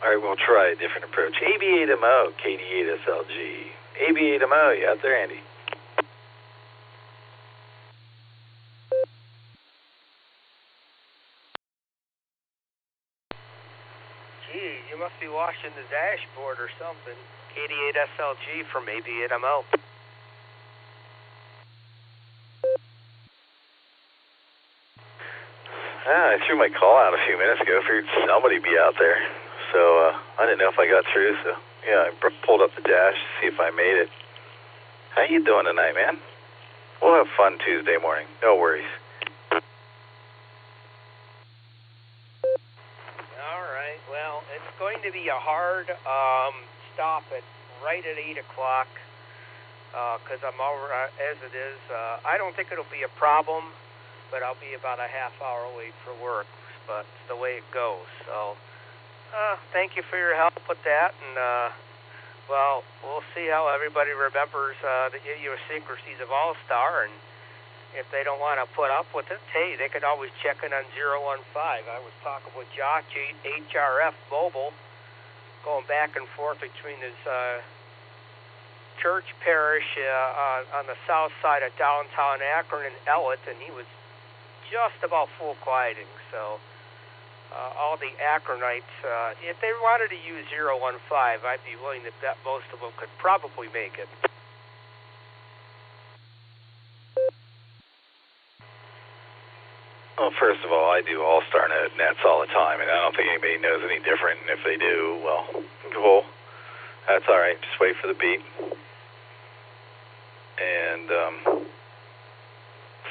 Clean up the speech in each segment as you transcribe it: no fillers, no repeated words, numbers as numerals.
All right, we'll try a different approach. AB8MO, KD8SLG. AB8MO, you out there, Andy? Gee, you must be washing the dashboard or something. KD8SLG from AB8MO. I threw my call out a few minutes ago. Figured somebody'd be out there. So I didn't know if I got through. So yeah, I pulled up the dash to see if I made it. How you doing tonight, man? We'll have fun Tuesday morning. No worries. All right. Well, it's going to be a hard stop right at 8 o'clock because I'm over as it is. I don't think it'll be a problem, but I'll be about a half hour late for work. But it's the way it goes. So thank you for your help with that. And, well, we'll see how everybody remembers the idiosyncrasies of Allstar. And if they don't want to put up with it, hey, they could always check in on 015. I was talking with Josh, HRF Mobile, going back and forth between his church parish on the south side of downtown Akron and Ellett, and he was just about full quieting. So all the Akronites, if they wanted to use 015, I'd be willing to bet most of them could probably make it. Well, first of all, I do Allstar Node nets all the time, and I don't think anybody knows any different. And if they do, well, cool. That's all right. Just wait for the beep. And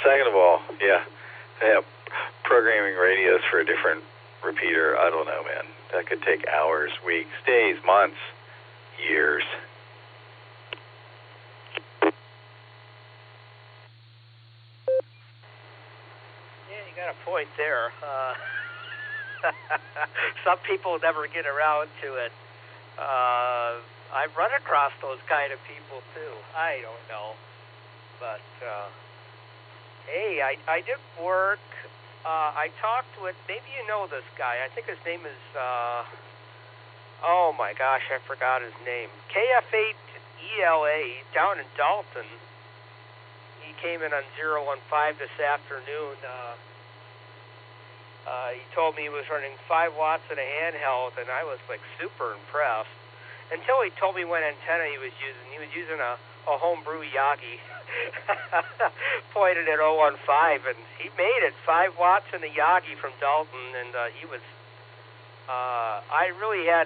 second of all, yeah, programming radios for a different repeater, I don't know, man. That could take hours, weeks, days, months, years. Got a point there. Some people never get around to it. I've run across those kind of people too. I don't know, but hey, I did work. I talked with, maybe you know this guy. I think his name is oh my gosh, I forgot his name. KF8ELA down in Dalton. He came in on 015 this afternoon. He told me he was running 5 watts in a handheld, and I was like super impressed. Until he told me what antenna he was using. He was using a homebrew Yagi pointed at 015, and he made it 5 watts in a Yagi from Dalton, and he was.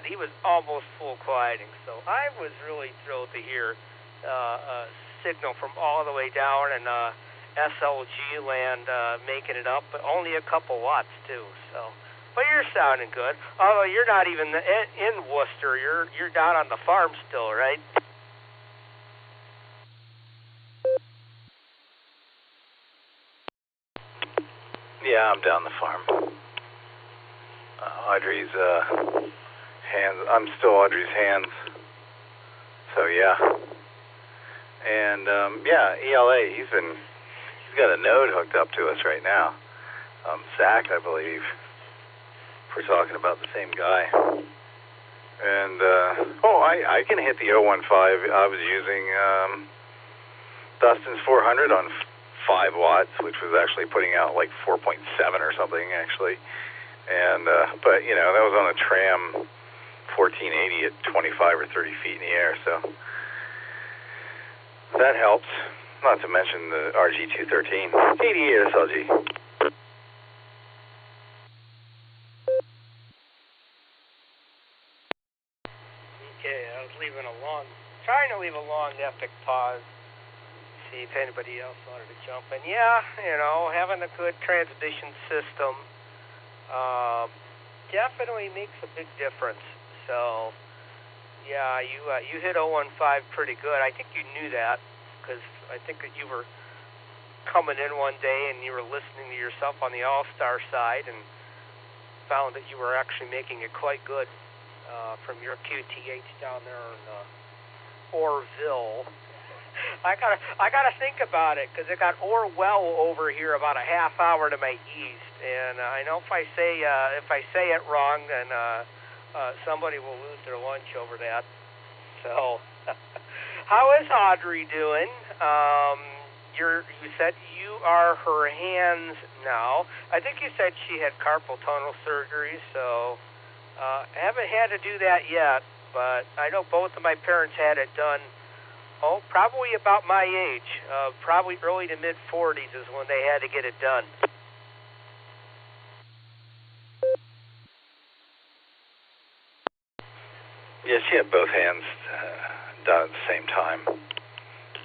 He was almost full quieting, so I was really thrilled to hear a signal from all the way down and. SLG land making it up, but only a couple watts too. So, but you're sounding good. Although you're not even in Worcester, you're down on the farm still, right? Yeah, I'm down the farm. Audrey's hands. I'm still Audrey's hands. So yeah, and yeah, ELA. He's got a node hooked up to us right now. Zach, I believe, if we're talking about the same guy. And, I can hit the 015. I was using Dustin's 400 on 5 watts, which was actually putting out like 4.7 or something, actually. And, but, you know, that was on a tram 1480 at 25 or 30 feet in the air, so that helps. Not to mention the RG213. KD8 SLG. Okay, I was trying to leave a long epic pause. See if anybody else wanted to jump in. Yeah, you know, having a good transmission system definitely makes a big difference. So, yeah, you hit 015 pretty good. I think you knew that. Because I think that you were coming in one day and you were listening to yourself on the Allstar side and found that you were actually making it quite good from your QTH down there in Orville. I gotta think about it because it got Orwell over here about a half hour to my east, and I know if I say it wrong, then somebody will lose their lunch over that. So, how is Audrey doing? You said you are her hands now. I think you said she had carpal tunnel surgery, so haven't had to do that yet, but I know both of my parents had it done, probably about my age. Probably early to mid-40s is when they had to get it done. Yeah, she had both hands done at the same time.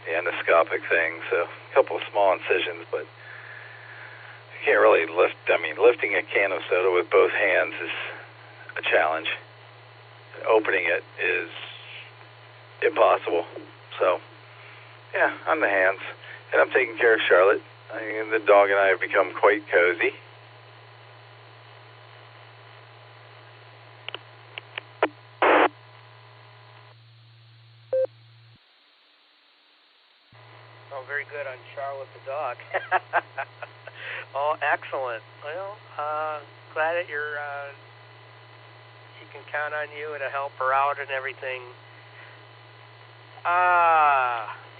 The endoscopic thing, so a couple of small incisions, but you can't really lift. I mean, lifting a can of soda with both hands is a challenge. Opening it is impossible. So, yeah, I'm the hands, and I'm taking care of Charlotte. The dog and I have become quite cozy. Oh, very good on Charlotte the dog. Oh, excellent. Well, glad that she can count on you and to help her out and everything.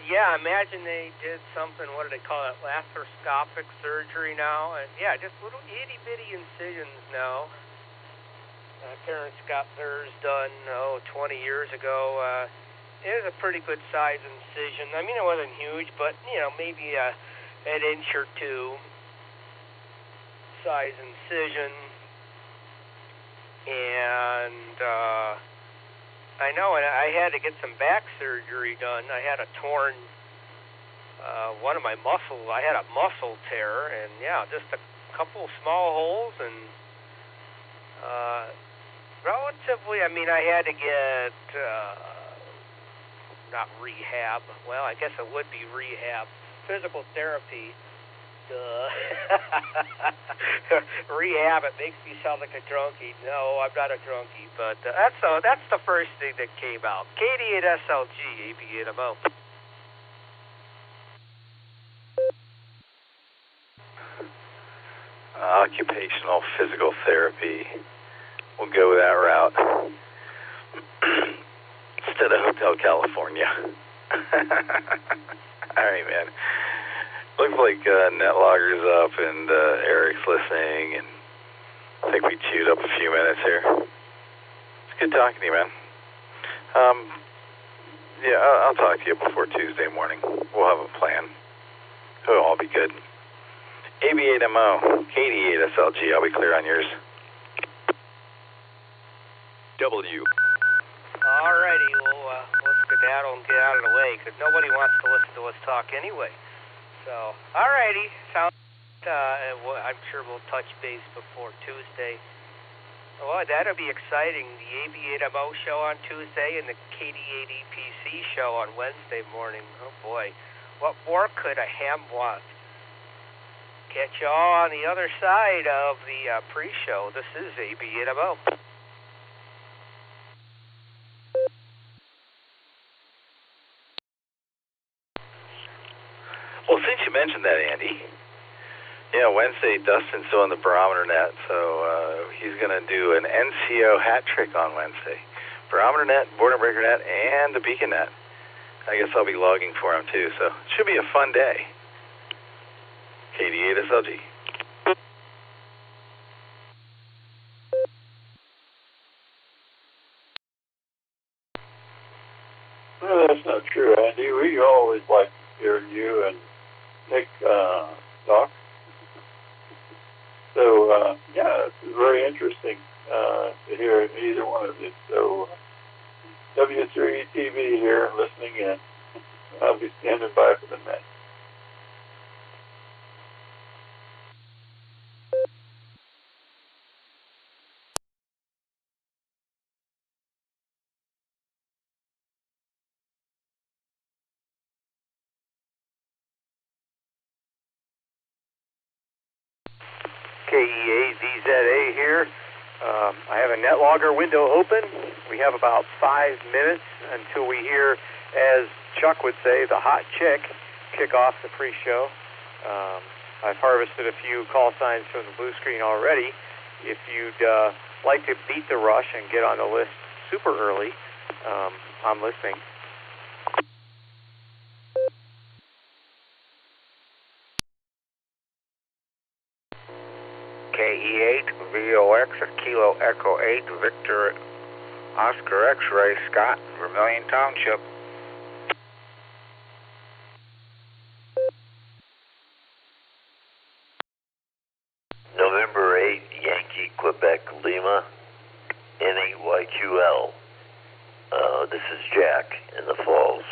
Yeah, I imagine they did something, what do they call it, laparoscopic surgery now? And yeah, just little itty-bitty incisions now. My parents got theirs done, 20 years ago. It was a pretty good size incision. I mean, it wasn't huge, but, maybe an inch or two size incision. And I know, and I had to get some back surgery done. I had a torn, one of my muscles. I had a muscle tear, and yeah, just a couple small holes, and relatively, I mean, I had to get, not rehab. Well, I guess it would be rehab. Physical therapy. Duh. Rehab, it makes me sound like a drunkie. No, I'm not a drunkie, but that's the first thing that came out. KD8SLG, AB8MO. Occupational physical therapy. We'll go that route. Instead of Hotel California. All right, man. Looks like NetLogger's up and Eric's listening, and I think we chewed up a few minutes here. It's good talking to you, man. Yeah, I'll talk to you before Tuesday morning. We'll have a plan. It'll all be good. AB8MO, KD8SLG, I'll be clear on yours. W. Alrighty, we'll skedaddle and get out of the way, because nobody wants to listen to us talk anyway. So, alrighty, sounds. I'm sure we'll touch base before Tuesday. Well, that'll be exciting. The AB8MO show on Tuesday and the KD8EPC show on Wednesday morning. Oh boy, what more could a ham want? Catch y'all on the other side of the pre-show. This is AB8MO. Well, since you mentioned that, Andy, yeah, Wednesday, Dustin's still on the barometer net, so he's going to do an NCO hat trick on Wednesday. Barometer net, border breaker net, and the beacon net. I guess I'll be logging for him, too, so it should be a fun day. KD8SLG. No, that's not true, Andy. We always like hearing you and Nick talk. So, yeah, it's very interesting to hear either one of you. So, W3 TV here, listening in. I'll be standing by for the net. KEAZZA here. I have a NetLogger window open. We have about 5 minutes until we hear, as Chuck would say, the hot chick kick off the pre-show. I've harvested a few call signs from the blue screen already. If you'd like to beat the rush and get on the list super early, I'm listening. KE8, VOX at Kilo Echo 8, Victor Oscar X-Ray, Scott, Vermilion Township. November 8, Yankee, Quebec, Lima, N8YQL. This is Jack in the Falls.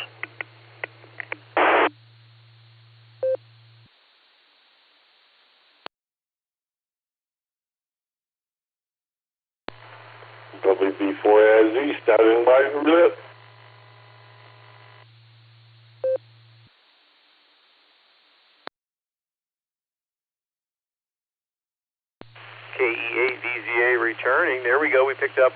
WB4AZ, standing by for that. KE8VZA returning. There we go. We picked up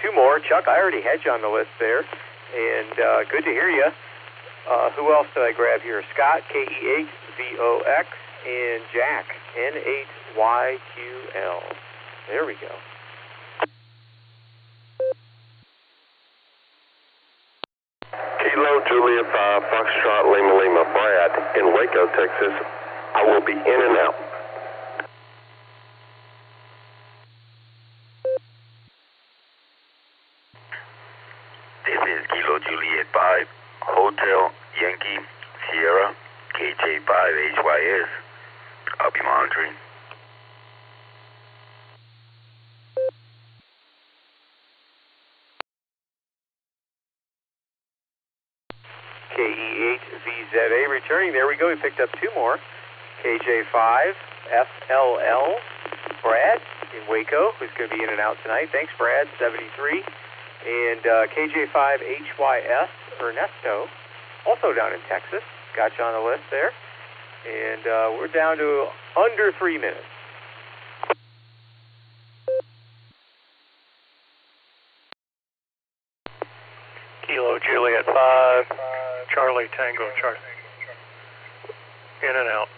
two more. Chuck, I already had you on the list there, and good to hear you. Who else did I grab here? Scott, KE8VOX, and Jack, N8YQL. There we go. Kilo Juliet 5, Foxtrot Lima Lima, Brad, in Waco, Texas. I will be in and out. This is Kilo Juliet 5, Hotel Yankee Sierra, KJ5HYS. I'll be monitoring. KE8VZA returning. There we go. We picked up two more. KJ5FLL, Brad in Waco, who's going to be in and out tonight. Thanks, Brad, 73. And KJ5HYS, Ernesto, also down in Texas. Got you on the list there. And we're down to under 3 minutes. Kilo Juliet 5, Charlie Tango Charlie. In and out.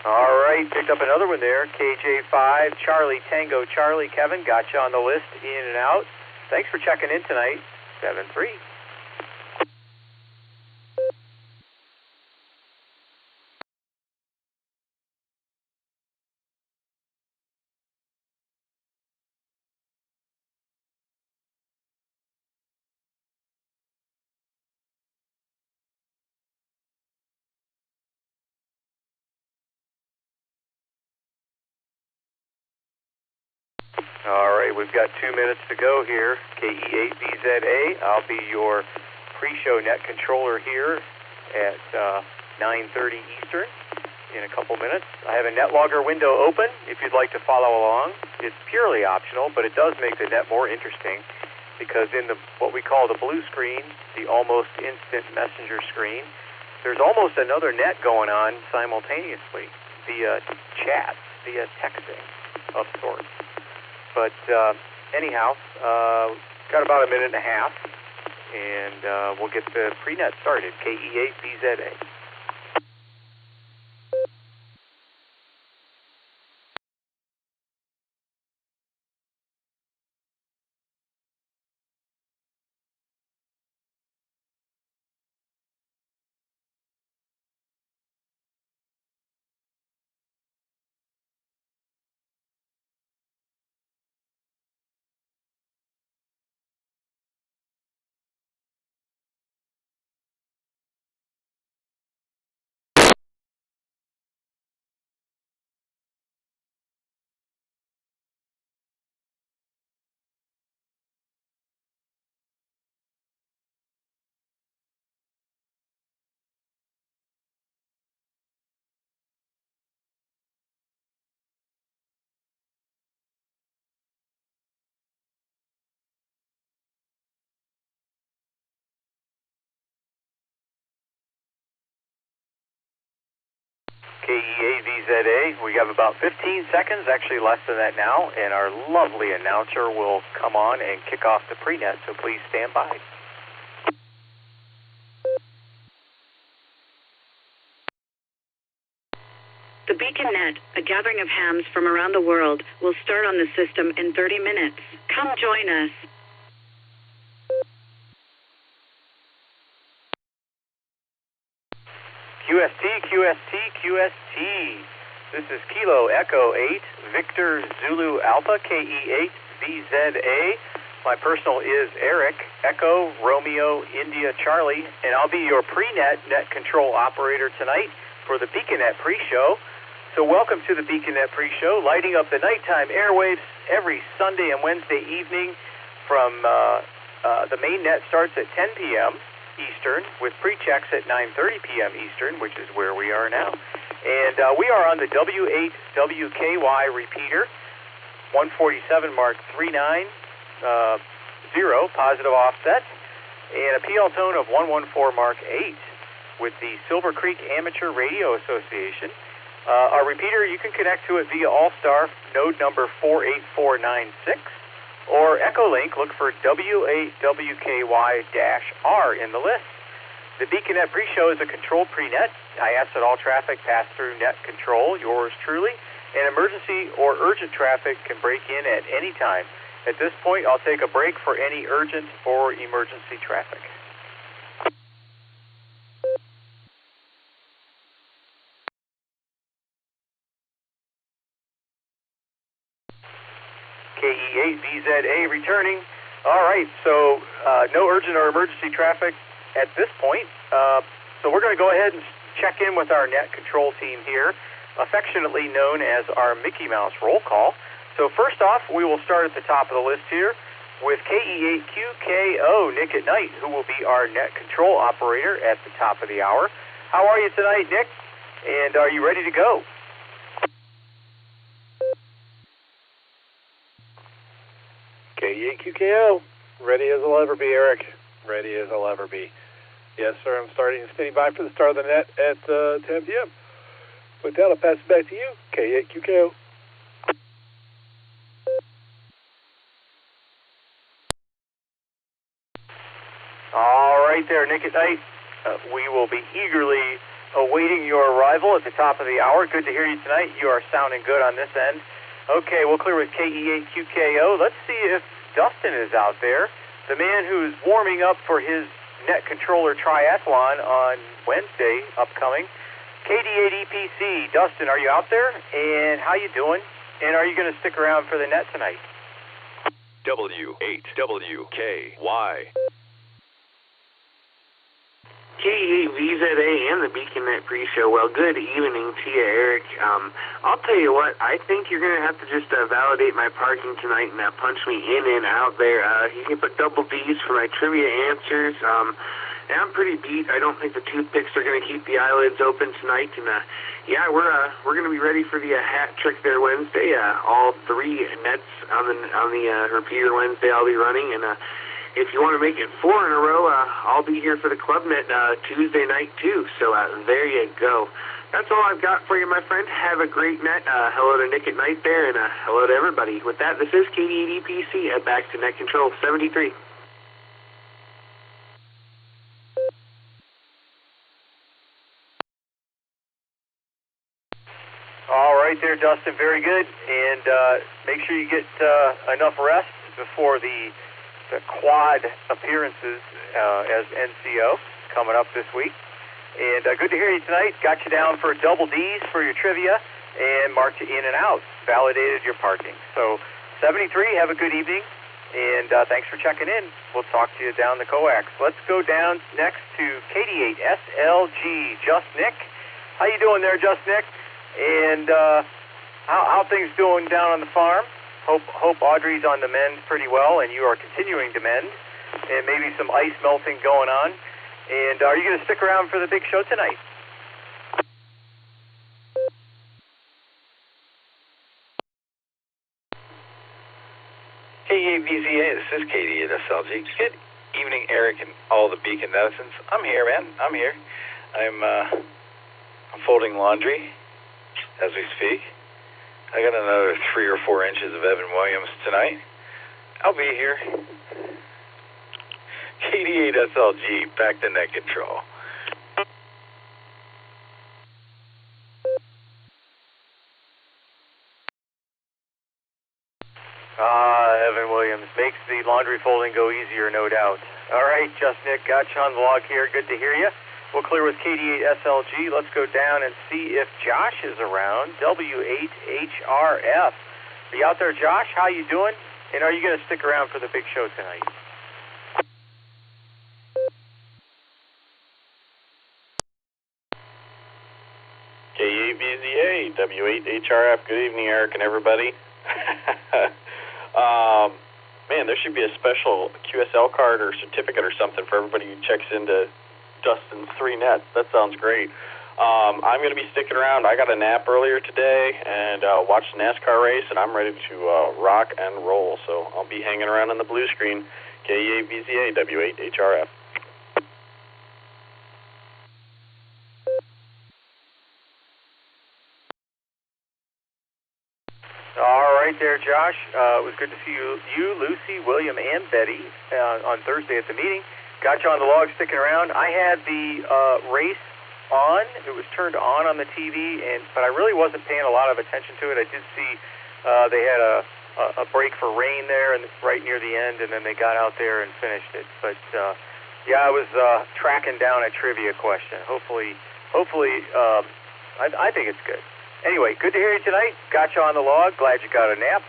All right, picked up another one there. KJ5, Charlie Tango Charlie. Kevin, got you on the list, in and out. Thanks for checking in tonight. 7-3. All right, we've got 2 minutes to go here. KE8VZA, I'll be your pre-show net controller here at 9:30 Eastern in a couple minutes. I have a NetLogger window open if you'd like to follow along. It's purely optional, but it does make the net more interesting because in the what we call the blue screen, the almost instant messenger screen, there's almost another net going on simultaneously via chat, via texting of sorts. But anyhow, got about a minute and a half, and we'll get the pre-net started. KE8VZA. KE8VZA, we have about 15 seconds, actually less than that now, and our lovely announcer will come on and kick off the pre-net, so please stand by. The Beacon Net, a gathering of hams from around the world, will start on the system in 30 minutes. Come join us. QST, QST, QST. This is Kilo Echo 8, Victor Zulu Alpha, KE8, VZA. My personal is Eric, Echo, Romeo, India, Charlie, and I'll be your pre-net net control operator tonight for the BeaconNet pre-show. So welcome to the BeaconNet pre-show, lighting up the nighttime airwaves every Sunday and Wednesday evening from the main net starts at 10 p.m. Eastern with pre-checks at 9:30 p.m. Eastern, which is where we are now. And we are on the W8WKY repeater, 147 Mark 39, 0, positive offset, and a PL tone of 114 Mark 8 with the Silvercreek Amateur Radio Association. Our repeater, you can connect to it via Allstar Node number 48496, or EchoLink, look for W8WKY-R in the list. The BeaconNet pre-show is a controlled pre-net. I ask that all traffic pass through net control, yours truly, and emergency or urgent traffic can break in at any time. At this point, I'll take a break for any urgent or emergency traffic. KE8VZA returning. All right, so no urgent or emergency traffic at this point. So we're going to go ahead and check in with our net control team here, affectionately known as our Mickey Mouse roll call. So first off, we will start at the top of the list here with KE8QKO, Nick at Nite, who will be our net control operator at the top of the hour. How are you tonight, Nick? And are you ready to go? KE8QKO, ready as I'll ever be, Eric. Ready as I'll ever be. Yes, sir, I'm starting and standing by for the start of the net at 10 p.m. With that, I'll pass it back to you, KE8QKO. All right there, Nick at Nite. We will be eagerly awaiting your arrival at the top of the hour. Good to hear you tonight. You are sounding good on this end. Okay, we'll clear with KE8QKO. Let's see if Dustin is out there, the man who's warming up for his net controller triathlon on Wednesday upcoming. KD8EPC, Dustin, are you out there? And how you doing? And are you going to stick around for the net tonight? W8WKY. KE8VZA and the BeaconNet pre-show. Well, good evening to you, Eric. I'll tell you what, I think you're going to have to just validate my parking tonight and punch me in and out there. You can put double D's for my trivia answers. And I'm pretty beat. I don't think the toothpicks are going to keep the eyelids open tonight. And yeah, we're going to be ready for the hat trick there Wednesday. All three nets on the repeater Wednesday I'll be running, and if you want to make it 4 in a row, I'll be here for the club net Tuesday night too. So there you go. That's all I've got for you, my friend. Have a great net. Hello to Nick at Nite there, and hello to everybody. With that, this is KD8EPC. Back to net control 73. All right there, Dustin. Very good. And make sure you get enough rest before the quad appearances as NCO coming up this week. And good to hear you tonight. Got you down for double D's for your trivia and marked you in and out. Validated your parking. So 73, have a good evening. And thanks for checking in. We'll talk to you down the coax. Let's go down next to KD8SLG, Just Nick. How you doing there, Just Nick? And how things doing down on the farm? Hope Audrey's on the mend pretty well, and you are continuing to mend, and maybe some ice melting going on. And are you going to stick around for the big show tonight? KE8VZA, this is KD8SLG. Good evening, Eric, and all the Beacon Netizens. I'm here, man. I'm here. I'm folding laundry as we speak. I got another 3 or 4 inches of Evan Williams tonight. I'll be here. KD8SLG, back to net control. the laundry folding go easier, no doubt. All right, Just Nick, got you on the log here. Good to hear you. We'll clear with KD8SLG. Let's go down and see if Josh is around. W8HRF. Are you out there, Josh? How you doing? And are you going to stick around for the big show tonight? K8VZA, W8HRF. Good evening, Eric and everybody. Man, there should be a special QSL card or certificate or something for everybody who checks into Justin's 3 nets. That sounds great. I'm going to be sticking around. I got a nap earlier today and watched the NASCAR race, and I'm ready to rock and roll. So I'll be hanging around on the blue screen. KE8VZA, W8HRF. All right there, Josh. It was good to see you, Lucy, William, and Betty on Thursday at the meeting. Got you on the log sticking around. I had the race on. It was turned on the TV, but I really wasn't paying a lot of attention to it. I did see they had a break for rain there and right near the end, and then they got out there and finished it. But, yeah, I was tracking down a trivia question. Hopefully, I think it's good. Anyway, good to hear you tonight. Got you on the log. Glad you got a nap.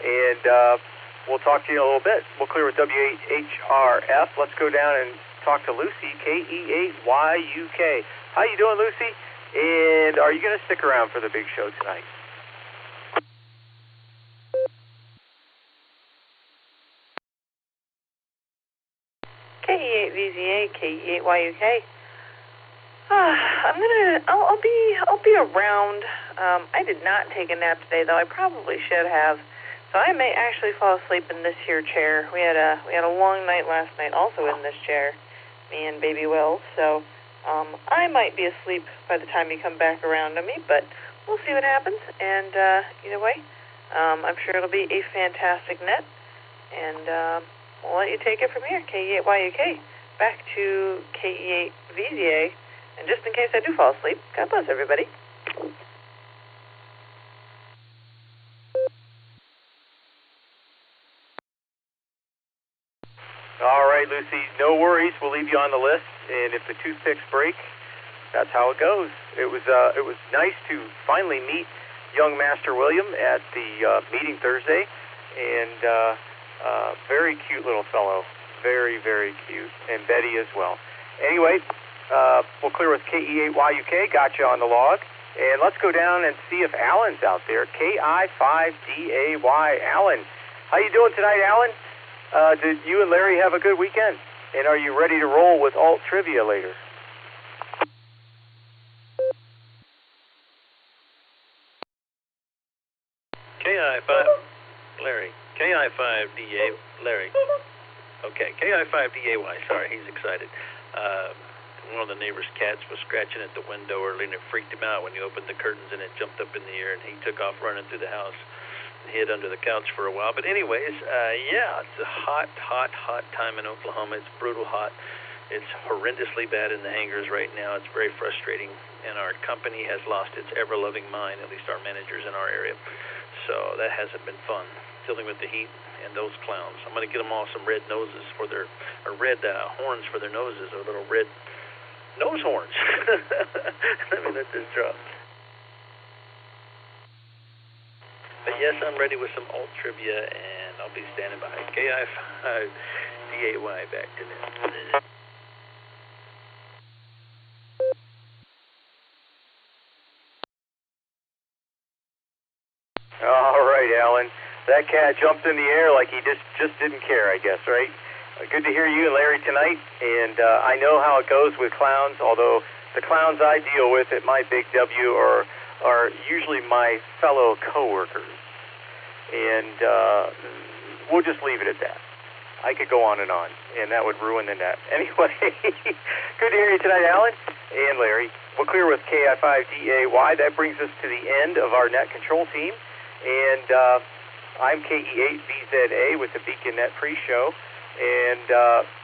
And we'll talk to you in a little bit. We'll clear with W8HRF. Let's go down and talk to Lucy, KE8YUK. How you doing, Lucy? And are you going to stick around for the big show tonight? KE8VZA, KE8YUK. I'll be around. I did not take a nap today, though I probably should have. So I may actually fall asleep in this here chair. We had a long night last night, also in this chair, me and baby Will. So I might be asleep by the time you come back around to me, but we'll see what happens. And either way, I'm sure it'll be a fantastic net. And we'll let you take it from here. KE8YUK. Back to KE8VZA. And just in case I do fall asleep, God bless everybody. All right, Lucy, no worries. We'll leave you on the list, and if the toothpicks break, that's how it goes. It was nice to finally meet young Master William at the meeting Thursday, and very cute little fellow, very, very cute, and Betty as well. Anyway, we'll clear with KE8YUK, got you on the log, and let's go down and see if Alan's out there. KI5DAY, Alan. How you doing tonight, Alan? Did you and Larry have a good weekend? And are you ready to roll with alt trivia later? KI5DA, Larry. Okay, KI5DAY, sorry, he's excited. One of the neighbor's cats was scratching at the window early, and it freaked him out when he opened the curtains, and it jumped up in the air, and he took off running through the house and hid under the couch for a while. But anyways, yeah, it's a hot time in Oklahoma. It's brutal hot. It's horrendously bad in the hangars right now. It's very frustrating, and our company has lost its ever-loving mind, at least our managers in our area. So that hasn't been fun, dealing with the heat and those clowns. I'm going to get them all some red noses for their, or red horns for their noses, or little red nose horns. Let me let this drop. But yes, I'm ready with some alt trivia, and I'll be standing by. KI5DAY, back to this. All right, Alan. That cat jumped in the air like he just didn't care, I guess, right? Good to hear you and Larry tonight, and I know how it goes with clowns, although the clowns I deal with at my Big W are usually my fellow coworkers, and we'll just leave it at that. I could go on, and that would ruin the net. Anyway, good to hear you tonight, Alan and Larry. We'll clear with KI5DAY. That brings us to the end of our net control team, and I'm KE8VZA with the Beacon Net pre-show. And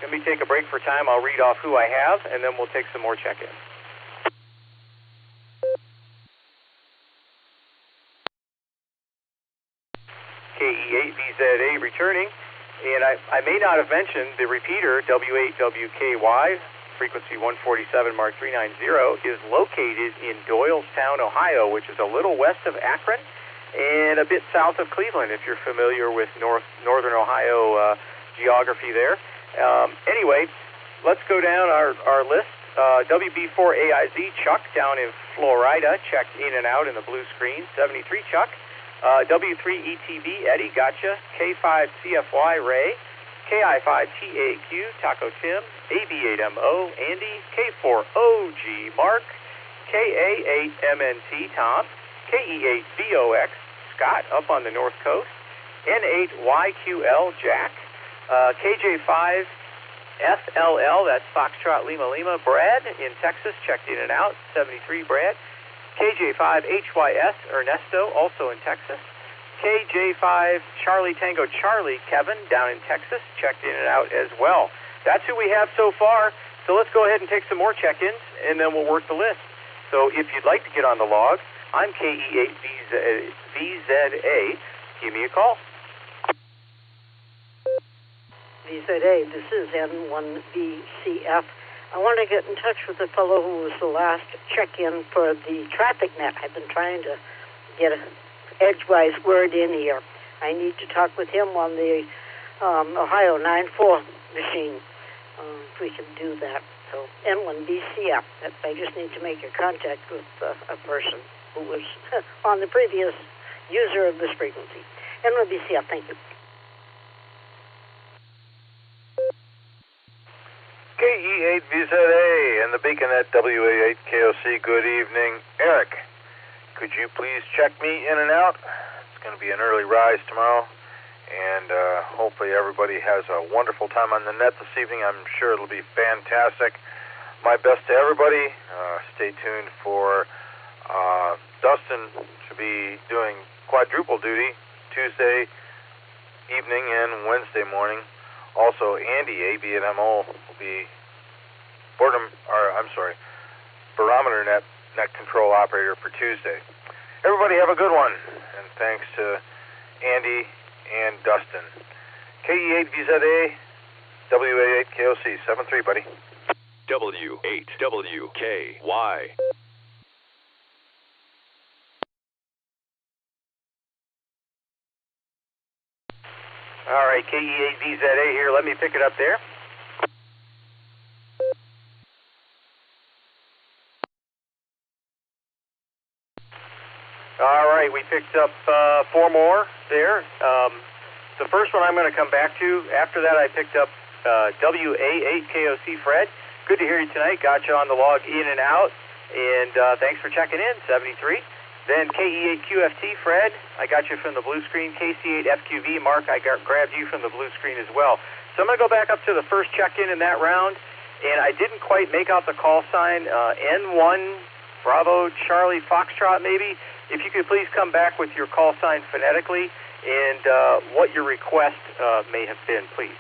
let me take a break for time. I'll read off who I have, and then we'll take some more check-ins. KE8VZA returning. And I may not have mentioned the repeater, W8WKY, frequency 147 Mark 390, is located in Doylestown, Ohio, which is a little west of Akron and a bit south of Cleveland, if you're familiar with northern Ohio geography there. Anyway, let's go down our list. WB4AIZ, Chuck, down in Florida, checked in and out in the blue screen. 73, Chuck. W3ETB, Eddie, gotcha. K5CFY, Ray. KI5TAQ, Taco Tim. AB8MO, Andy. K4OG, Mark. KA8MNT, Tom. KE8VOX, Scott, up on the north coast. N8YQL, Jack. KJ5FLL, that's Foxtrot Lima Lima, Brad in Texas, checked in and out. 73, Brad. KJ5HYS, Ernesto, also in Texas. KJ5 Charlie Tango Charlie, Kevin, down in Texas, checked in and out as well. That's who we have so far. So let's go ahead and take some more check-ins, and then we'll work the list. So if you'd like to get on the log, I'm KE8VZA. Give me a call. VZA, this is N1VCF. I want to get in touch with the fellow who was the last check-in for the traffic net. I've been trying to get an edgewise word in here. I need to talk with him on the Ohio 94 machine, if we can do that. So N1VCF, I just need to make a contact with a person who was on the previous user of this frequency. N1VCF, thank you. KE8VZA and the beacon at WA8KOC, good evening. Eric, could you please check me in and out? It's going to be an early rise tomorrow, and hopefully everybody has a wonderful time on the net this evening. I'm sure it'll be fantastic. My best to everybody. Stay tuned for Dustin to be doing quadruple duty Tuesday evening and Wednesday morning. Also, Andy, AB&MO, will be barometer net control operator for Tuesday. Everybody have a good one, and thanks to Andy and Dustin. KE8VZA, WA8KOC, 73, buddy. W8WKY. All right, KE8VZA here. Let me pick it up there. All right, we picked up 4 more there. The first one I'm going to come back to. After that, I picked up WA8KOC Fred. Good to hear you tonight. Got you on the log in and out. And thanks for checking in, 73. Then KE8QFT, Fred, I got you from the blue screen. KC8FQV, Mark, I grabbed you from the blue screen as well. So I'm going to go back up to the first check-in in that round, and I didn't quite make out the call sign. N1, Bravo, Charlie, Foxtrot, maybe. If you could please come back with your call sign phonetically and what your request may have been, please.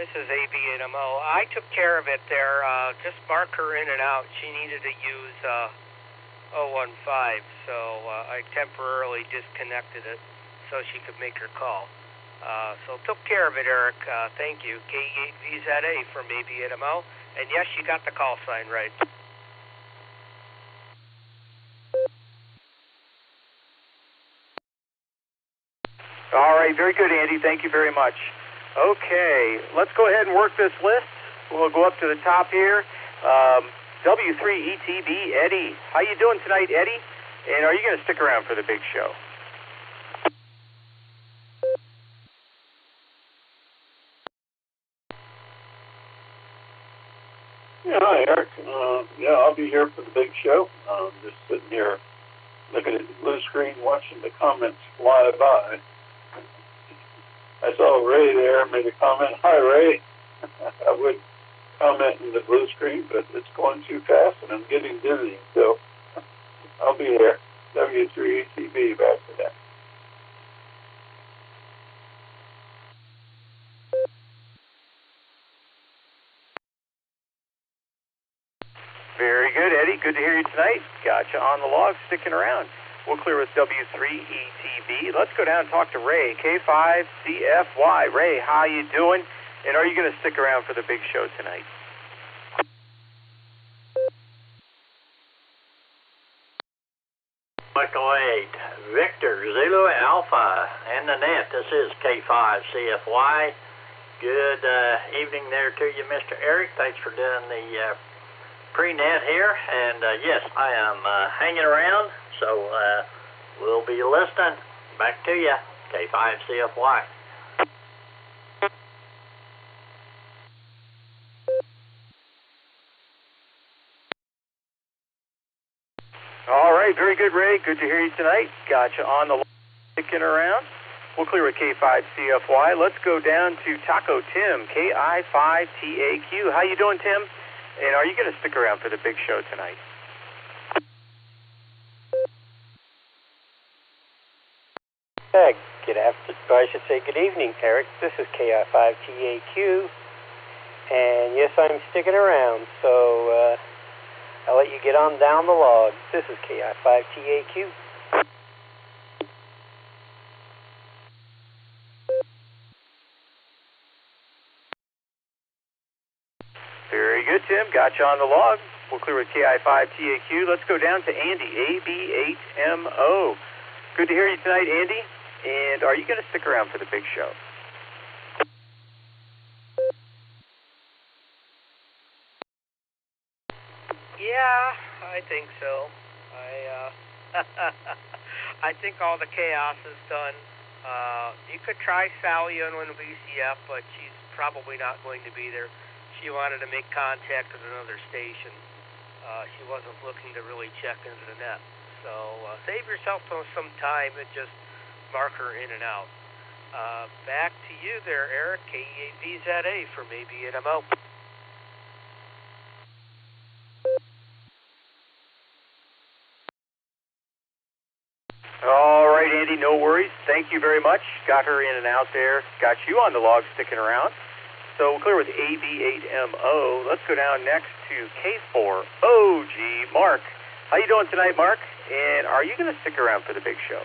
This is AB8MO. I took care of it there. Just mark her in and out. She needed to use 015, so I temporarily disconnected it so she could make her call. So took care of it, Eric. Thank you. K8VZA from AB8MO. And yes, you got the call sign right. All right, very good, Andy. Thank you very much. Okay, let's go ahead and work this list. We'll go up to the top here. W3ETB, Eddie. How you doing tonight, Eddie? And are you going to stick around for the big show? Yeah, hi, Eric. Yeah, I'll be here for the big show. Just sitting here looking at the blue screen, watching the comments fly by. I saw Ray there, made a comment. Hi, Ray. I would comment in the blue screen, but it's going too fast, and I'm getting dizzy. So I'll be here. W3ETB, back to that. Very Very good, Eddie. Good to hear you tonight. Gotcha on the log, sticking around. We'll clear with W3ETB. Let's go down and talk to Ray, K5CFY. Ray, how you doing? And are you going to stick around for the big show tonight? Michael 8, Victor, Zulu Alpha, and the net. This is K5CFY. Good evening there to you, Mr. Eric. Thanks for doing the pre-net here. And yes, I am hanging around, so we'll be listening. Back to you, K5CFY. All right, very good, Ray. Good to hear you tonight. Gotcha on the line, sticking around. We'll clear with K5CFY. Let's go down to Taco Tim, KI5TAQ. How you doing, Tim? And are you going to stick around for the big show tonight? I should say good evening, Eric. This is KI5TAQ. And yes, I'm sticking around, so I'll let you get on down the log. This is KI5TAQ. Very good, Tim. Gotcha on the log. We'll clear with KI5TAQ. Let's go down to Andy, AB8MO. Good to hear you tonight, Andy. And are you going to stick around for the big show? Yeah, I think so. I think all the chaos is done. You could try Sally on VCF, but she's probably not going to be there. She wanted to make contact with another station. She wasn't looking to really check into the net. So save yourself some time and just mark her in and out. Back to you there, Eric, KEAVZA for maybe an MO. All right, Andy, no worries. Thank you very much. Got her in and out there. Got you on the log sticking around. So we'll clear with AB8MO. Let's go down next to K4OG, Mark. How you doing tonight, Mark? And are you going to stick around for the big show?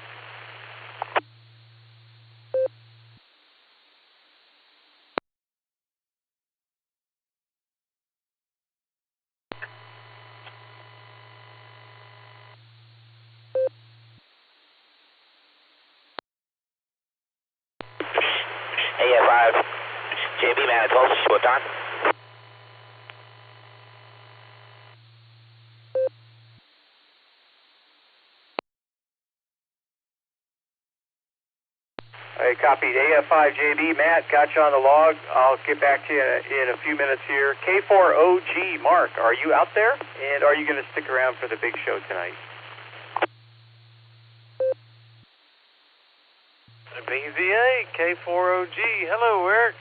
AF5, JB Manitoba, switch on. I copied AF5JB. Matt, got you on the log. I'll get back to you in a few minutes here. K4OG, Mark, are you out there? And are you going to stick around for the big show tonight? BZA, K4OG. Hello, Eric.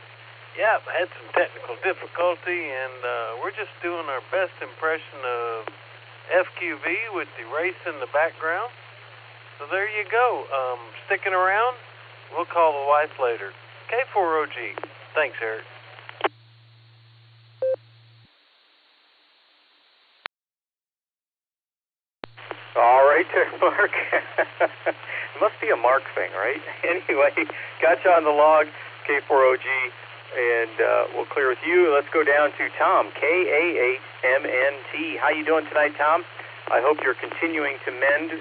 Yeah, I had some technical difficulty, and we're just doing our best impression of FQV with the race in the background. So there you go. Sticking around. We'll call the wife later. K4OG. Thanks, Eric. All right, Mark. It must be a Mark thing, right? Anyway, got you on the log, K4OG, and we'll clear with you. Let's go down to Tom, KA8MNT. How you doing tonight, Tom? I hope you're continuing to mend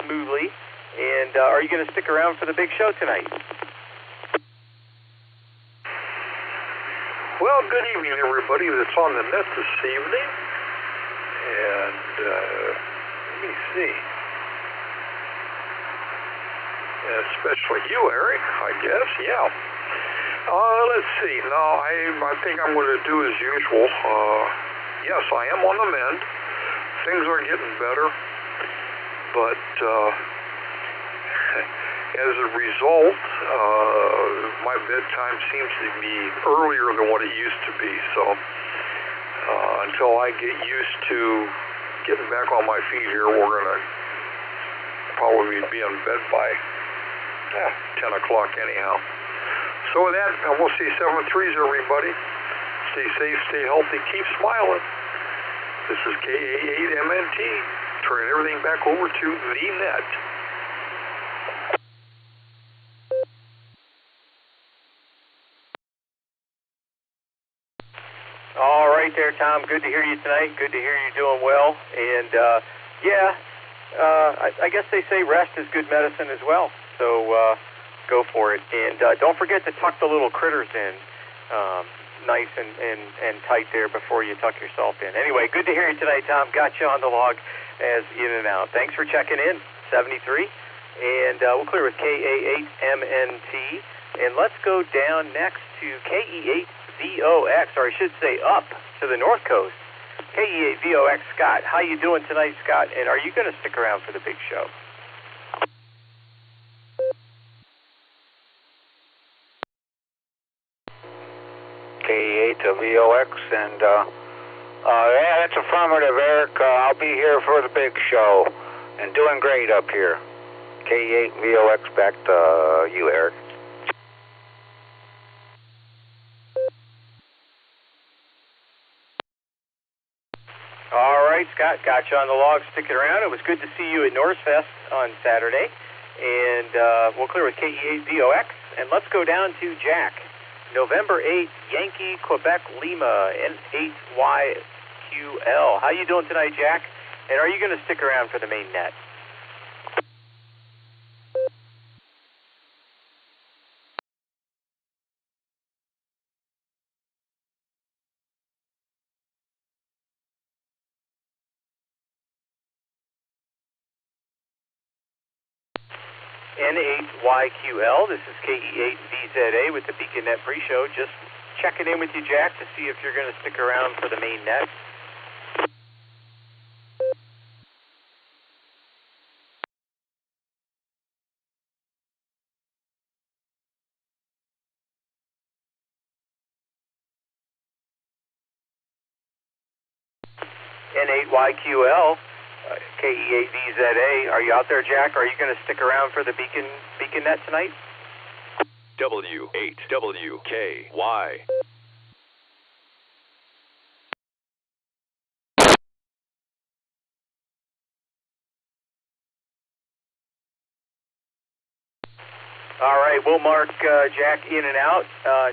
smoothly. And are you going to stick around for the big show tonight? Well, good evening, everybody that's on the net this evening. And let me see. Especially you, Eric, I guess. Yeah. Let's see. Now, I think I'm going to do as usual. Yes, I am on the mend. Things are getting better. But as a result, my bedtime seems to be earlier than what it used to be. So until I get used to getting back on my feet here, we're going to probably be in bed by 10 o'clock anyhow. So with that, we'll see 7-3s, everybody. Stay safe, stay healthy, keep smiling. This is KA8MNT, turning everything back over to the net. All right there, Tom. Good to hear you tonight. Good to hear you doing well. And, I guess they say rest is good medicine as well. So go for it. And don't forget to tuck the little critters in nice and tight there before you tuck yourself in. Anyway, good to hear you tonight, Tom. Got you on the log as in and out. Thanks for checking in, 73. And we'll clear with KA8MNT. And let's go down next to KE8VOX, or I should say up to the north coast. KE8VOX, Scott. How you doing tonight, Scott? And are you going to stick around for the big show? KE8 to VOX, and yeah, that's affirmative, Eric. I'll be here for the big show, and doing great up here. KE8 VOX, back to you, Eric. All right, Scott, got you on the log, sticking around. It was good to see you at Northfest on Saturday, and we'll clear with KE8VOX, and let's go down to Jack. November 8th, Yankee, Quebec, Lima, N8YQL. How you doing tonight, Jack? And are you going to stick around for the main net? N8YQL, this is KE8VZA with the Beacon Net pre-show. Just checking in with you, Jack, to see if you're going to stick around for the main net. N8YQL, KE8VZA. Are you out there, Jack? Are you going to stick around for the Beacon Net tonight? W8WKY. All right, we'll mark Jack in and out.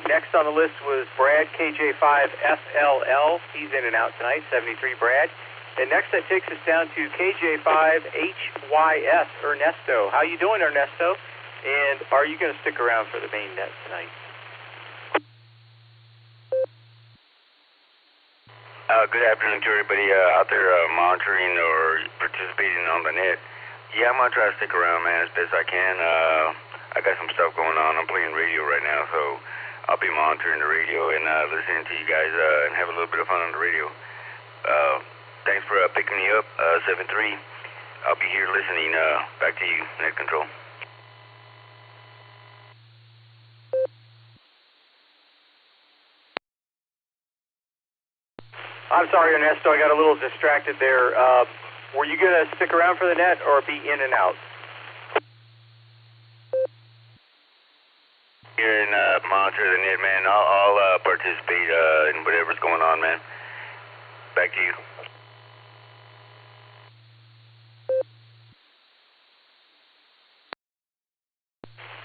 Next on the list was Brad, KJ5FLL. He's in and out tonight, 73 Brad. And next that takes us down to KJ5HYS, Ernesto. How you doing, Ernesto? And are you going to stick around for the main net tonight? Good afternoon to everybody out there monitoring or participating on the net. Yeah, I'm going to try to stick around, man, as best I can. I got some stuff going on. I'm playing radio right now, so I'll be monitoring the radio and listening to you guys and have a little bit of fun on the radio. Thanks for picking me up, 7-3. I'll be here listening. Back to you, Net Control. I'm sorry, Ernesto, I got a little distracted there. Were you going to stick around for the net or be in and out? Here and monitor the net, man. I'll participate in whatever's going on, man. Back to you.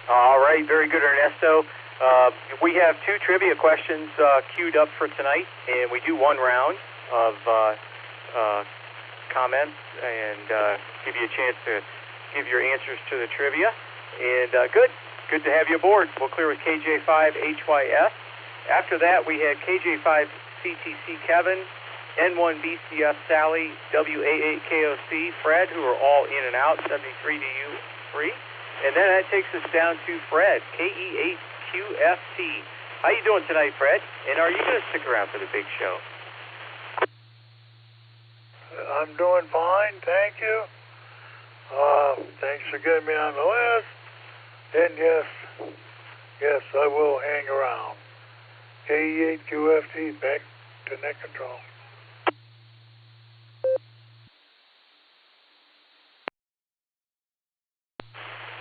All right, very good, Ernesto. We have two trivia questions queued up for tonight, and we do one round of comments and give you a chance to give your answers to the trivia. And good to have you aboard. We'll clear with KJ5HYS. After that, we had KJ5CTC Kevin, N1BCF Sally, WA8KOC Fred, who are all in and out, 73 to you, 3. And then that takes us down to Fred, KE8QFT. How you doing tonight, Fred? And are you going to stick around for the big show? I'm doing fine, thank you. Thanks for getting me on the list. And yes, I will hang around. KE8QFT, back to Net Control.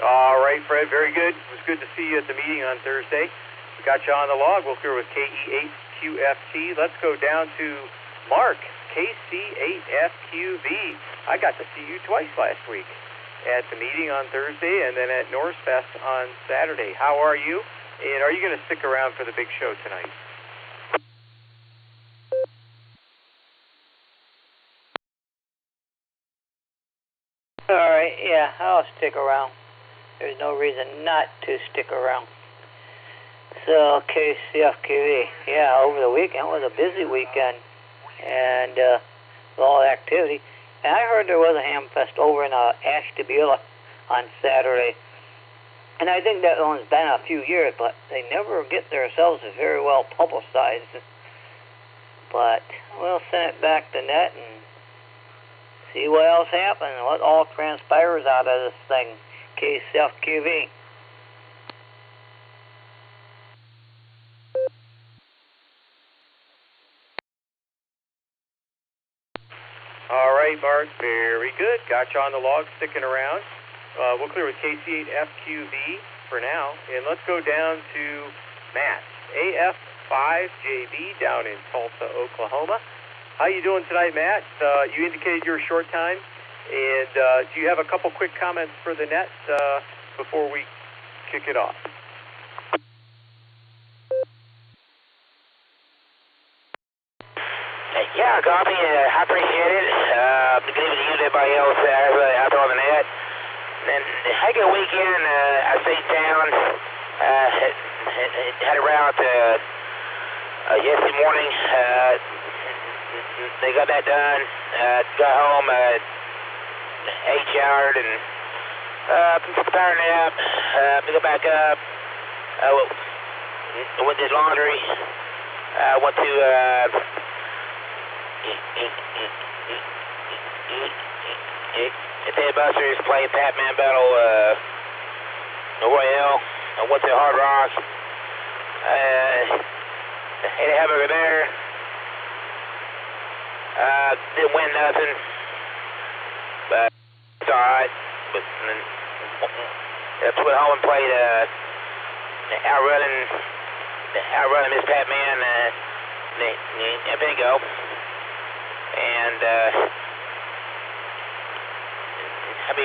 All right, Fred, very good. It was good to see you at the meeting on Thursday. We got you on the log. We'll clear with KE8QFT. Let's go down to Mark, KC8FQV. I got to see you twice last week at the meeting on Thursday and then at Northfest on Saturday. How are you? And are you going to stick around for the big show tonight? All right, yeah, I'll stick around. There's no reason not to stick around. So, KCFQV, yeah, over the weekend was a busy weekend, and with all the activity. And I heard there was a ham fest over in Ashtabula on Saturday. And I think that one's been a few years, but they never get themselves very well publicized. But we'll send it back to net and see what else happens and what all transpires out of this thing. KCFQV. All right, Bart, very good. Got you on the log, sticking around. We'll clear with KC8FQV for now, and let's go down to Matt, AF5JB down in Tulsa, Oklahoma. How you doing tonight, Matt? You indicated you're a short time, and do you have a couple quick comments for the net before we kick it off? Yeah, copy. I appreciate it. Good evening to you and everybody else out there on the net. And had a good weekend. I stayed down. Had a route yesterday morning. They got that done. Got home, ate, showered, and took a power nap. Got back up. Went to laundry. Went to Ted Buster's playing Pac-Man Battle Royale. I went to Hard Rock. Ate a hamburger there. Didn't win nothing, but it's alright. Went home and played outrunning Miss Pac-Man and Bingo. And had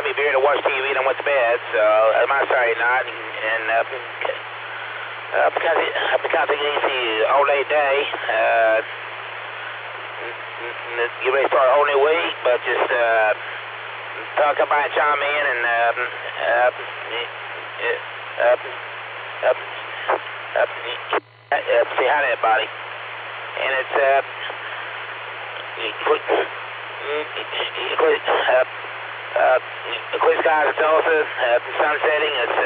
me beer to watch TV and I went to bed. So it was my Saturday night, and because it's easy all day today. Get ready to start a whole new week, but just talk about and chime in and say hi to everybody. And it's clear skies in Tulsa, sun setting. It's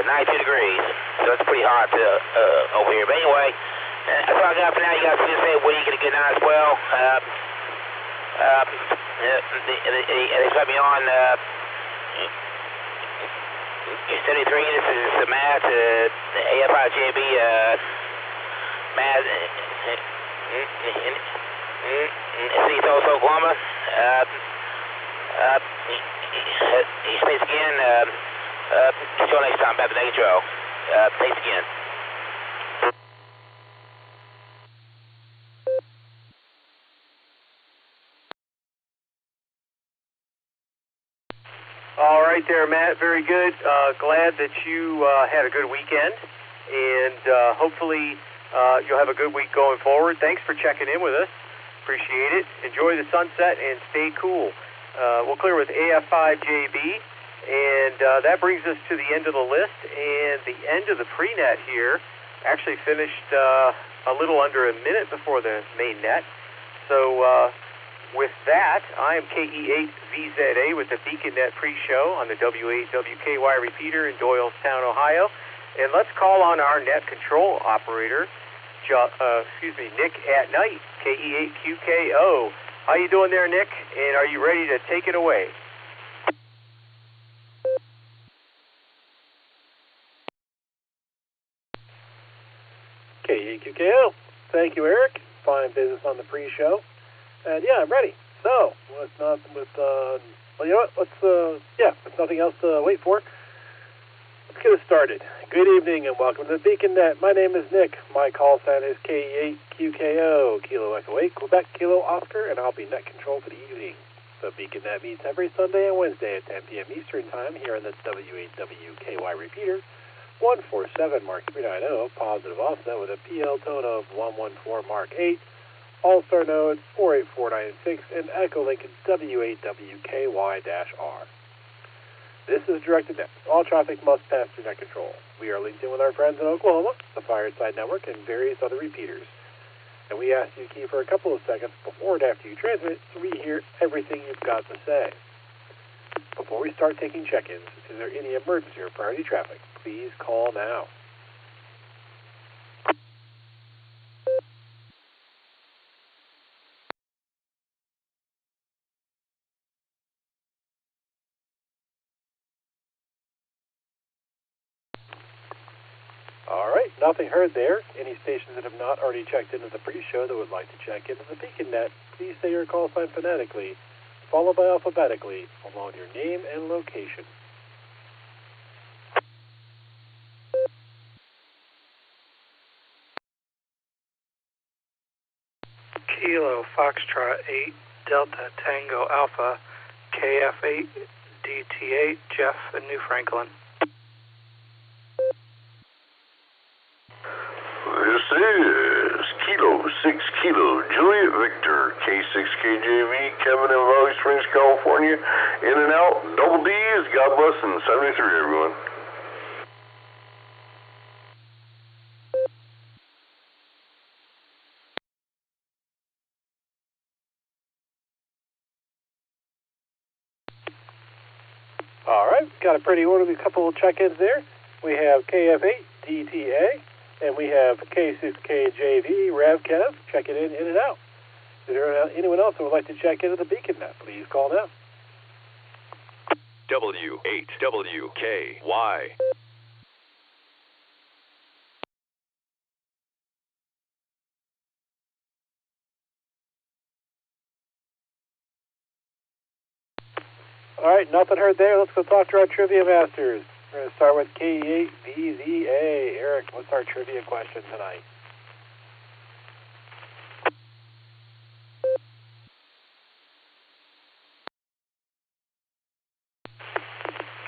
92 degrees, so it's pretty hot over here. But anyway, that's all I got for now. You guys can just say a week and a good night as well. They put me on 73. This is Matt, AFIJB, Matt, in Tulsa, Oklahoma. Thanks again. Until next time, back to the intro. Thanks again. All right there, Matt. Very good. Glad that you had a good weekend, and hopefully you'll have a good week going forward. Thanks for checking in with us. Appreciate it. Enjoy the sunset and stay cool. We'll clear with AF5JB, and that brings us to the end of the list and the end of the pre-net here. Actually finished a little under a minute before the main net. So with that, I am KE8VZA with the BeaconNet pre-show on the W8WKY repeater in Doylestown, Ohio. And let's call on our net control operator, Nick at Nite, KE8QKO. How you doing there, Nick? And are you ready to take it away? KE8QKO. Thank you, Eric. Fine business on the pre-show. And yeah, I'm ready. So, with nothing else to wait for, let's get it started. Good evening and welcome to the Beacon Net. My name is Nick. My call sign is KE8QKO, Kilo Echo 8, Quebec, Kilo Oscar, and I'll be net control for the evening. The Beacon Net meets every Sunday and Wednesday at 10 p.m. Eastern Time here on the W8WKY repeater, 147 Mark 390, positive offset with a PL tone of 114 Mark 8, Allstar Node 48496, and EchoLink W8WKY-R. This is directed net. All traffic must pass through net control. We are linked in with our friends in Oklahoma, the Fireside Network, and various other repeaters. And we ask you to key for a couple of seconds before and after you transmit so we hear everything you've got to say. Before we start taking check-ins, is there any emergency or priority traffic? Please call now. All right, nothing heard there. Any stations that have not already checked into the pre-show that would like to check into the Beacon Net, please say your call sign phonetically, followed by alphabetically, along with your name and location. Kilo Foxtrot 8 Delta Tango Alpha KF8 DT8 Jeff in New Franklin. This is Kilo 6 Kilo Juliet Victor K6KJV Kevin in Valley Springs, California. In and out, double D's, God bless, and 73 everyone. All right, got a pretty orderly couple of check-ins there. We have KF8 DTA, and we have K6KJV RevKev checking in and out. Is there anyone else who would like to check into the Beacon Net? Please call now. W8WKY. All right, nothing heard there. Let's go talk to our trivia masters. We're going to start with K8VZA. Eric, what's our trivia question tonight?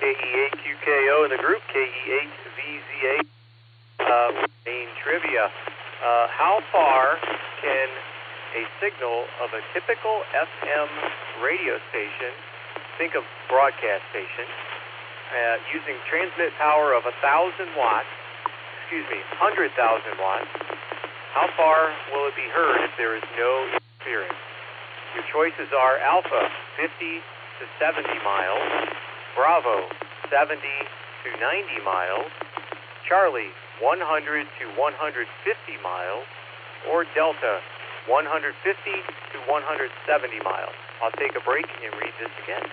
KE8QKO in the group, KE8VZA. Main trivia. How far can a signal of a typical FM radio station, think of broadcast station, using transmit power of 100,000 watts, how far will it be heard if there is no interference? Your choices are Alpha, 50 to 70 miles, Bravo, 70 to 90 miles, Charlie, 100 to 150 miles, or Delta, 150 to 170 miles. I'll take a break and read this again.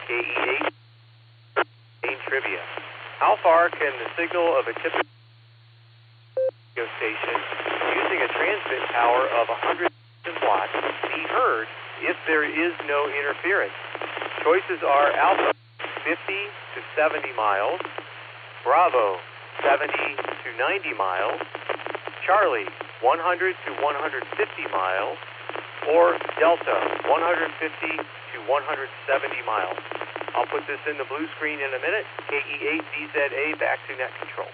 KE8 main trivia. How far can the signal of a typical radio station using a transmit power of 100,000 watts be heard if there is no interference? Choices are Alpha, 50 to 70 miles, Bravo, 70 to 90 miles, Charlie, 100 to 150 miles, or Delta, 150 to 170 miles. I'll put this in the blue screen in a minute. KE8VZA back to net control.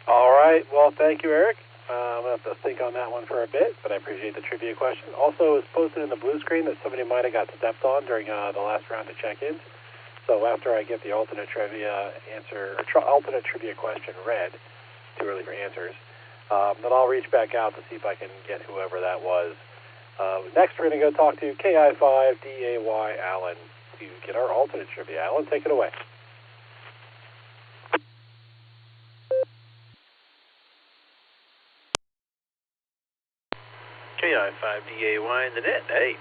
All right, well, thank you, Eric. I'm going to have to think on that one for a bit, but I appreciate the trivia question. Also, it's posted in the blue screen that somebody might have got stepped on during the last round of check-ins. So after I get the alternate trivia answer, or alternate trivia question read, too early for answers, then I'll reach back out to see if I can get whoever that was. Next, we're going to go talk to KI5DAY Alan to get our alternate trivia. Alan, take it away. KI5DAY in the net. Hey,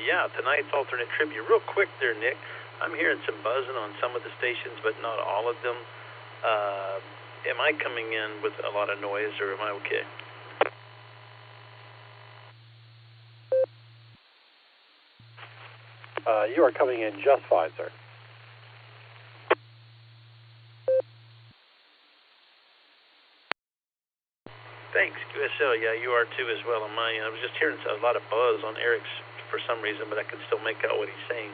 yeah, tonight's alternate trivia. Real quick there, Nick. I'm hearing some buzzing on some of the stations, but not all of them. Am I coming in with a lot of noise, or am I okay? You are coming in just fine, sir. Thanks, QSL. Yeah, you are too as well on my end. I was just hearing a lot of buzz on Eric's for some reason, but I can still make out what he's saying.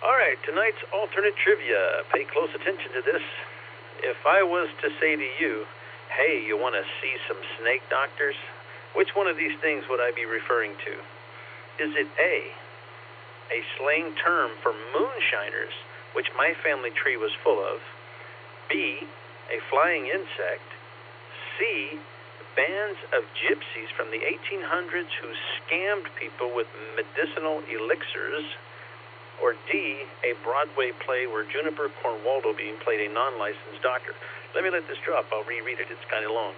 All right, tonight's alternate trivia. Pay close attention to this. If I was to say to you, hey, you want to see some snake doctors? Which one of these things would I be referring to? Is it A slang term for moonshiners, which my family tree was full of, B, a flying insect, C, bands of gypsies from the 1800s who scammed people with medicinal elixirs, or D, a Broadway play where Juniper Cornwaldo being played a non-licensed doctor? Let me let this drop. I'll reread it. It's kind of long.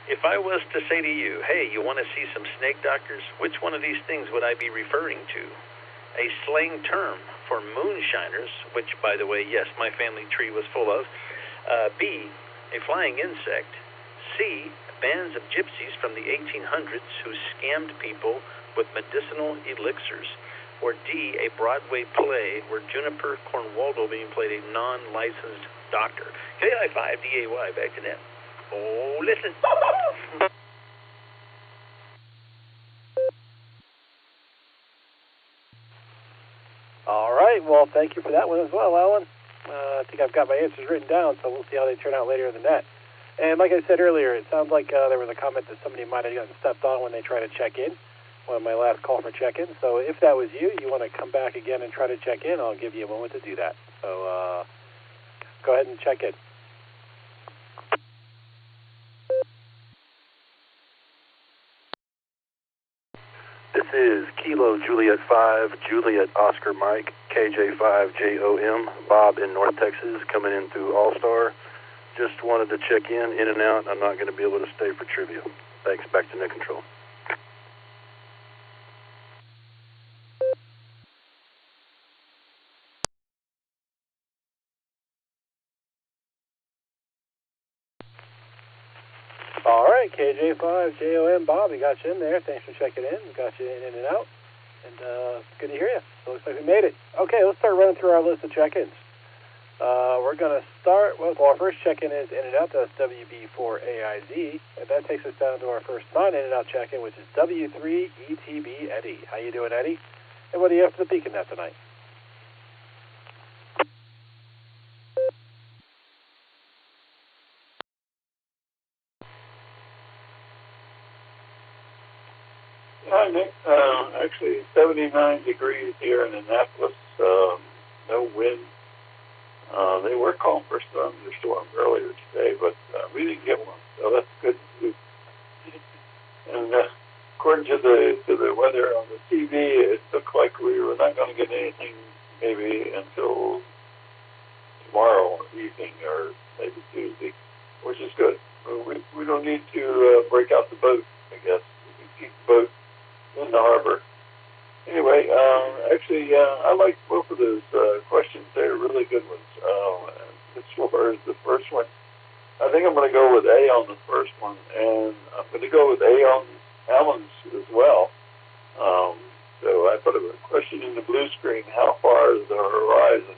If I was to say to you, hey, you want to see some snake doctors, which one of these things would I be referring to? A slang term for moonshiners, which, by the way, yes, my family tree was full of. B, a flying insect. C, bands of gypsies from the 1800s who scammed people with medicinal elixirs. Or D, a Broadway play where Juniper Cornwaldo being played a non-licensed doctor. KI5DAY, back to that. Oh, listen. All right. Well, thank you for that one as well, Alan. I think I've got my answers written down, so we'll see how they turn out later in the net. And like I said earlier, it sounds like there was a comment that somebody might have gotten stepped on when they tried to check in, on my last call for check-in. So if that was you, you want to come back again and try to check in, I'll give you a moment to do that. So go ahead and check in. This is Kilo Juliet 5, Juliet Oscar Mike, KJ5 JOM, Bob in North Texas, coming in through Allstar. Just wanted to check in and out. I'm not going to be able to stay for trivia. Thanks. Back to net control. All right, KJ5 JOM, Bob, we got you in there. Thanks for checking in. We got you in and out. And good to hear you. So looks like we made it. Okay, let's start running through our list of check-ins. We're going to start, well, our first check-in is in and out. That's WB4AIZ. And that takes us down to our first non-in and out check-in, which is W3ETB Eddie. How you doing, Eddie? And what do you have for the Beacon Net tonight? Hi, Nick. Actually, 79 degrees here in Annapolis. No wind. They were calling for a thunderstorm earlier today, but we didn't get one, so that's good news. And according to the weather on the TV, it looked like we were not going to get anything maybe until tomorrow evening or maybe Tuesday, which is good. We don't need to break out the boat, I guess. We can keep the boat in the harbor. Anyway, actually, I like both of those questions. They're really good ones. As far as the first one, I think I'm going to go with A on the first one, and I'm going to go with A on Alan's as well. So I put a question in the blue screen, how far is the horizon?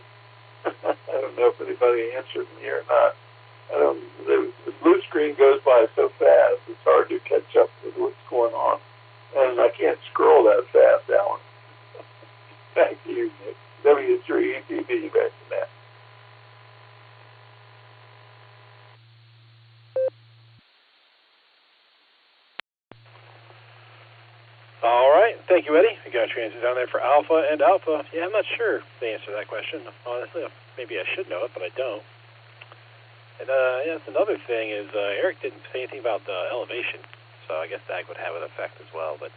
I don't know if anybody answered me or not. The blue screen goes by so fast, it's hard to catch up with what's going on. And I can't scroll that fast, Alan. Back to you, Nick. W3ETB, back to that. All right. Thank you, Eddie. We got your answer down there for Alpha and Alpha. Yeah, I'm not sure the answer to that question. Honestly, maybe I should know it, but I don't. And yes, another thing is Eric didn't say anything about the elevation. So I guess that would have an effect as well, but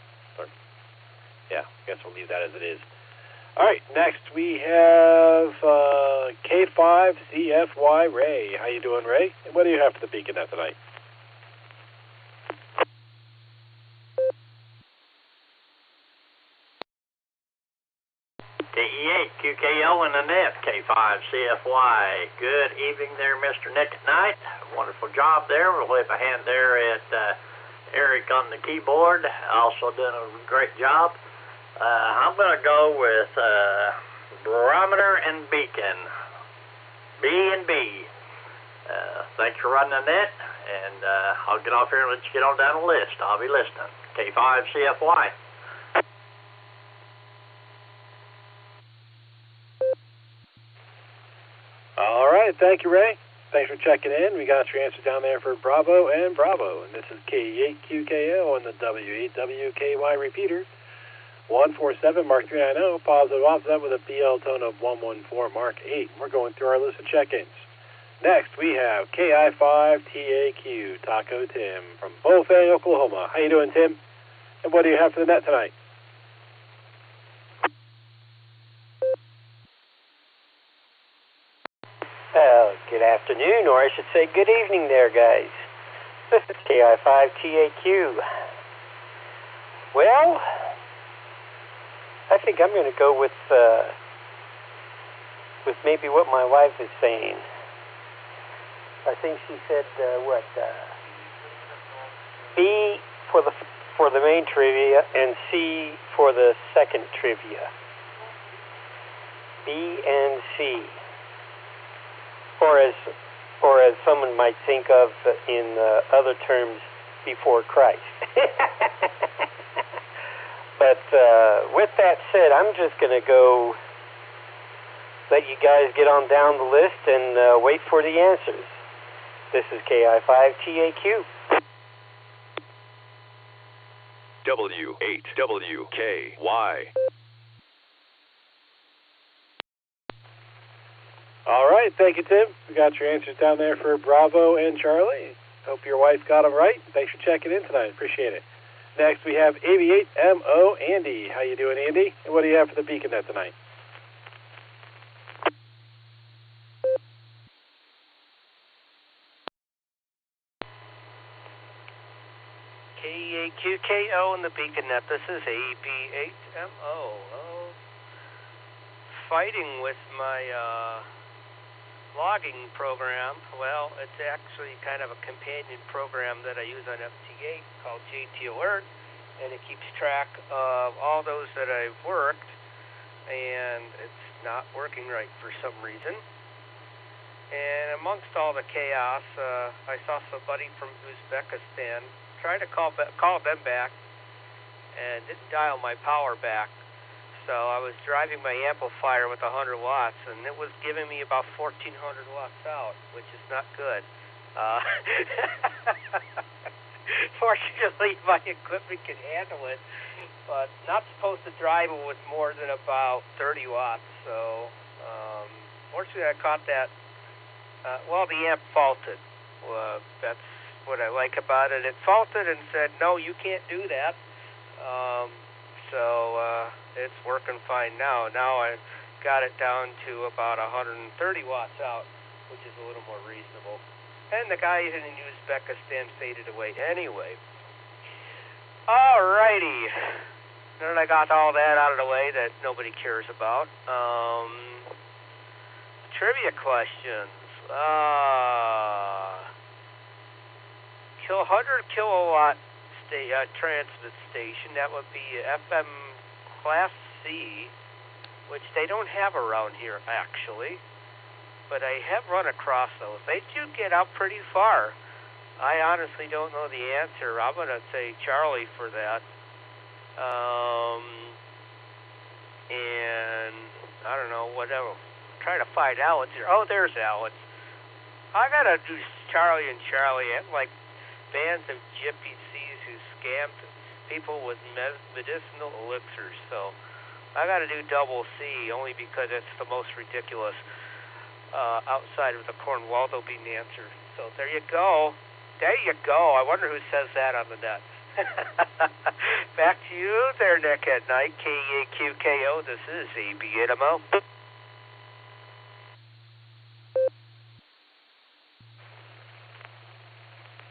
yeah, I guess we'll leave that as it is. All right, next we have K5CFY Ray. How you doing, Ray? And what do you have for the Beacon Net tonight? KE8, QKL and the net, K5CFY. Good evening there, Mr. Nick at Nite. Wonderful job there. We'll leave a hand there at Eric on the keyboard. Also doing a great job. I'm going to go with barometer and beacon. B and B. Thanks for running the net, and I'll get off here and let you get on down the list. I'll be listening. K5CFY. All right, thank you, Ray. Thanks for checking in. We got your answer down there for Bravo and Bravo. And this is K8QKO on the W8WKY repeater. 147 Mark 390, positive offset with a BL tone of 114 Mark 8. We're going through our list of check-ins. Next, we have KI5TAQ, Taco Tim from Bofang, Oklahoma. How you doing, Tim? And what do you have for the net tonight? Good afternoon, or I should say good evening there, guys. This is KI5TAQ. Well, I think I'm going to go with maybe what my wife is saying. I think she said B for the main trivia and C for the second trivia. B and C. Or as someone might think of in other terms, before Christ. But with that said, I'm just going to go let you guys get on down the list and wait for the answers. This is KI5TAQ. W8WKY. All right, thank you, Tim. We got your answers down there for Bravo and Charlie. Hope your wife got them right. Thanks for checking in tonight. Appreciate it. Next, we have Aviate-MO Andy. How you doing, Andy? And what do you have for the beacon net tonight? KAQKO in the beacon net. This is AB8MO. Fighting with my logging program. Well, it's actually kind of a companion program that I use on FT8 called JT Alert, and it keeps track of all those that I've worked, and it's not working right for some reason. And amongst all the chaos, I saw somebody from Uzbekistan try to call them back and didn't dial my power back. So I was driving my amplifier with 100 watts, and it was giving me about 1,400 watts out, which is not good. Fortunately, my equipment can handle it, but not supposed to drive it with more than about 30 watts. So fortunately, I caught that. Well, the amp faulted. That's what I like about it. It faulted and said, no, you can't do that. So it's working fine now. Now I got it down to about 130 watts out, which is a little more reasonable. And the guy in Uzbekistan faded away anyway. Alrighty. Then I got all that out of the way that nobody cares about. Trivia questions. 100 kilowatt transmit station. That would be FM Class C, which they don't have around here actually, but I have run across those. They do get out pretty far. I honestly don't know the answer. I'm going to say Charlie for that. And I don't know, whatever. Try to find Alex here. Oh, there's Alex. I got to do Charlie and Charlie. And like bands of gypsies who scammed people with medicinal elixirs. So I got to do double C only because it's the most ridiculous outside of the Cornwaldo being the answer. So there you go. There you go. I wonder who says that on the net. Back to you there, Nick at Nite. KAQKO. This is AB8MO.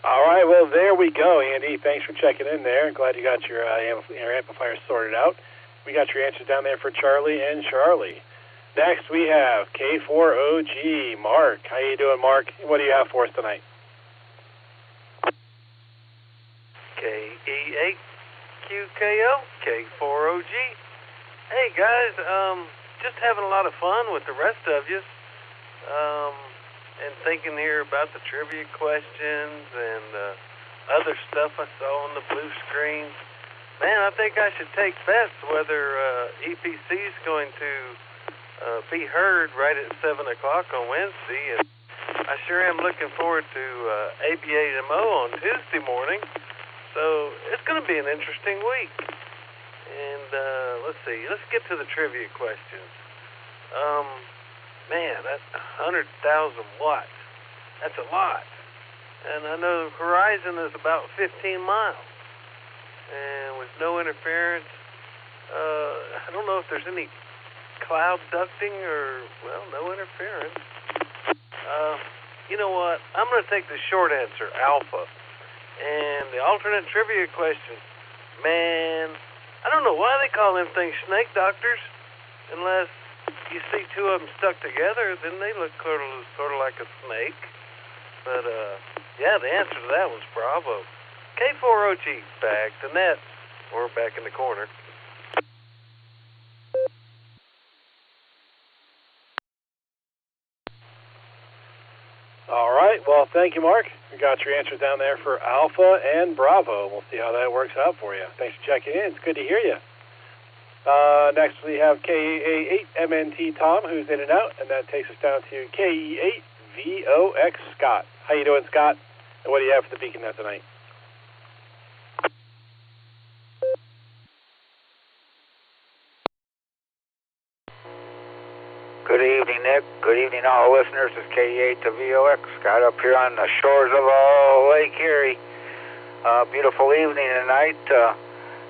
All right, well, there we go, Andy. Thanks for checking in there. Glad you got your amplifier sorted out. We got your answers down there for Charlie and Charlie. Next, we have K4OG, Mark. How you doing, Mark? What do you have for us tonight? KE8QKO, K4OG. Hey, guys, just having a lot of fun with the rest of you, and thinking here about the trivia questions and other stuff I saw on the blue screen. Man, I think I should take bets whether EPC is going to be heard right at 7 o'clock on Wednesday, and I sure am looking forward to ABAMO on Tuesday morning, so it's going to be an interesting week. And let's see, let's get to the trivia questions. Man, that's 100,000 watts. That's a lot. And I know the horizon is about 15 miles. And with no interference, I don't know if there's any cloud ducting or, well, no interference. You know what? I'm going to take the short answer, alpha. And the alternate trivia question, man, I don't know why they call them things snake doctors, unless you see two of them stuck together, then they look sort of like a snake. But, yeah, the answer to that was Bravo. K4OG, back to net, or back in the corner. All right, well, thank you, Mark. We got your answers down there for Alpha and Bravo. We'll see how that works out for you. Thanks for checking in. It's good to hear you. Next, we have KE8MNT Tom, who's in and out, and that takes us down to KE8VOX Scott. How you doing, Scott? And what do you have for the Beacon Net tonight? Good evening, Nick. Good evening, all listeners. This is KE8 to VOX. Scott up here on the shores of Lake Erie. Beautiful evening tonight.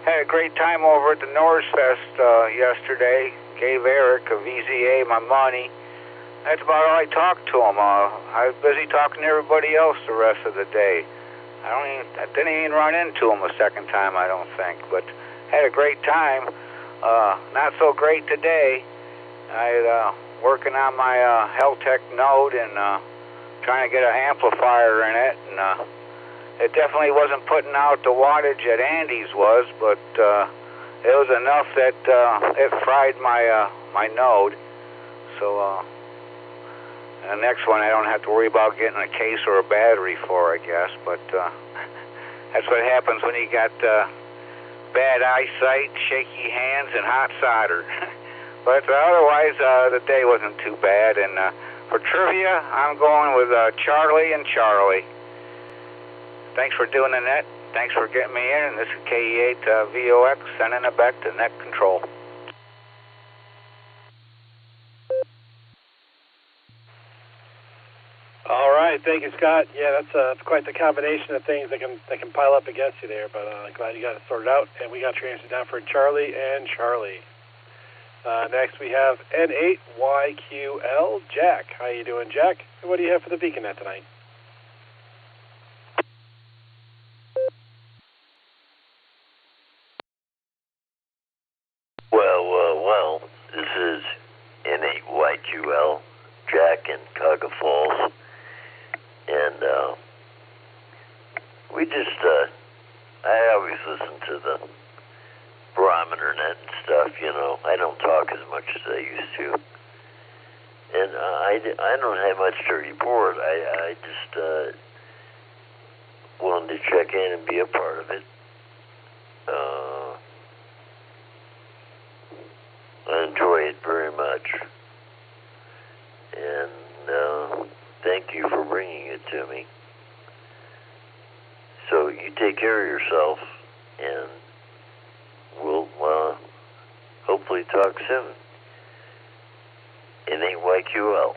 Had a great time over at the Norse Fest yesterday. Gave Eric of VZA my money. That's about all I talked to him. I was busy talking to everybody else the rest of the day. I didn't even run into him a second time, I don't think. But had a great time. Not so great today. I working on my Heltec Node and trying to get an amplifier in it, and it definitely wasn't putting out the wattage that Andy's was, but it was enough that it fried my Node. So the next one I don't have to worry about getting a case or a battery for, I guess. But that's what happens when you got bad eyesight, shaky hands, and hot solder. But otherwise, the day wasn't too bad. And for trivia, I'm going with Charlie and Charlie. Thanks for doing the net. Thanks for getting me in. And this is KE8 VOX sending it back to net control. All right, thank you, Scott. Yeah, that's quite the combination of things that can pile up against you there. But glad you got it sorted out. And we got your answer down for Charlie and Charlie. Next, we have N8YQL, Jack. How you doing, Jack? And what do you have for the Beacon Net tonight? Well, this is N8YQL, Jack in Cuyahoga Falls. And we just, I always listen to the barometer net and stuff, you know. I don't talk as much as I used to. And I don't have much to report. I just wanted to check in and be a part of it. I enjoy it very much. And thank you for bringing it to me. So you take care of yourself, and we'll hopefully talk soon. N8YQL.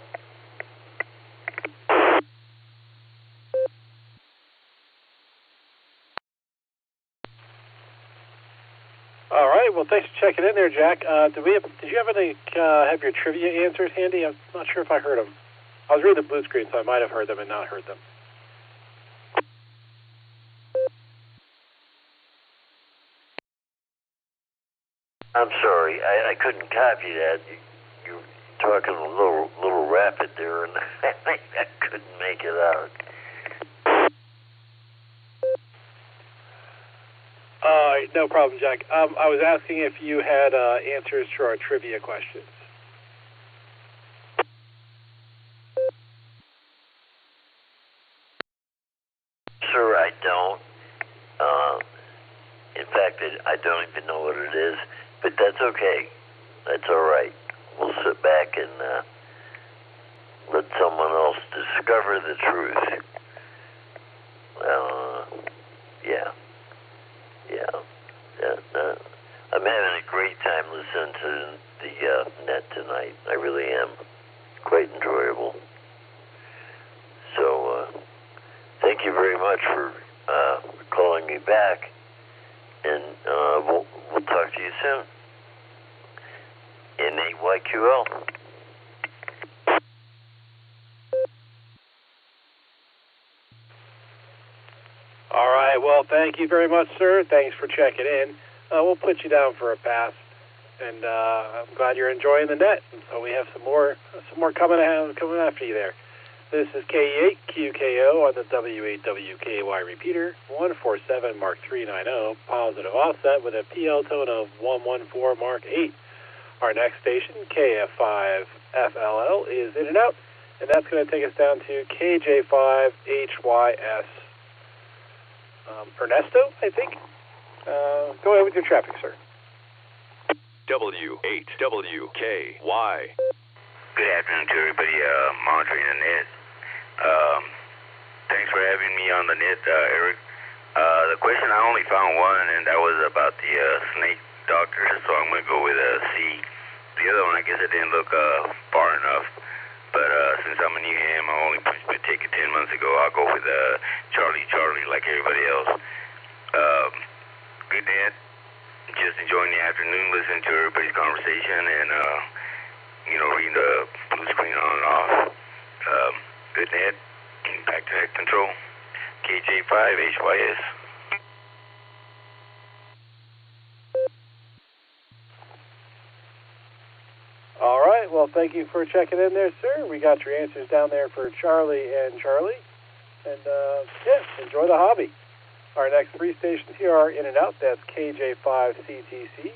All right. Well, thanks for checking in there, Jack. Did you have your trivia answers handy? I'm not sure if I heard them. I was reading the blue screen, so I might have heard them and not heard them. I'm sorry, I couldn't copy that. You talking a little rapid there, and I couldn't make it out. No problem, Jack. I was asking if you had answers to our trivia questions. Sir, I don't. In fact, I don't even know what it is, but that's okay. That's all right. We'll sit back and let someone else discover the truth. Yeah. I'm having a great time listening to the net tonight. I really am. Quite enjoyable. So, thank you very much for calling me back, and we'll talk to you soon. NAYQL. All right. Well, thank you very much, sir. Thanks for checking in. We'll put you down for a pass, and I'm glad you're enjoying the net. And so we have some more coming after you there. This is KE8QKO on the W8WKY repeater, 147 Mark 390, positive offset with a PL tone of 114 Mark 8. Our next station, KF5FLL, is in and out, and that's going to take us down to KJ5HYS. Ernesto, I think. Go ahead with your traffic, sir. W8WKY. Good afternoon to everybody monitoring the net. Thanks for having me on the net, Eric. The question, I only found one, and that was about the snake doctor, so I'm going to go with C. The other one, I guess I didn't look far enough. But since I'm a new ham, I only punched my ticket 10 months ago. I'll go with Charlie like everybody else. Good net. Just enjoying the afternoon, listening to everybody's conversation, and reading the blue screen on and off. Good net. Back to head control. KJ5HYS. All right. Well, thank you for checking in there, sir. We got your answers down there for Charlie and Charlie. And, enjoy the hobby. Our next three stations here are in and out. That's KJ5CTC,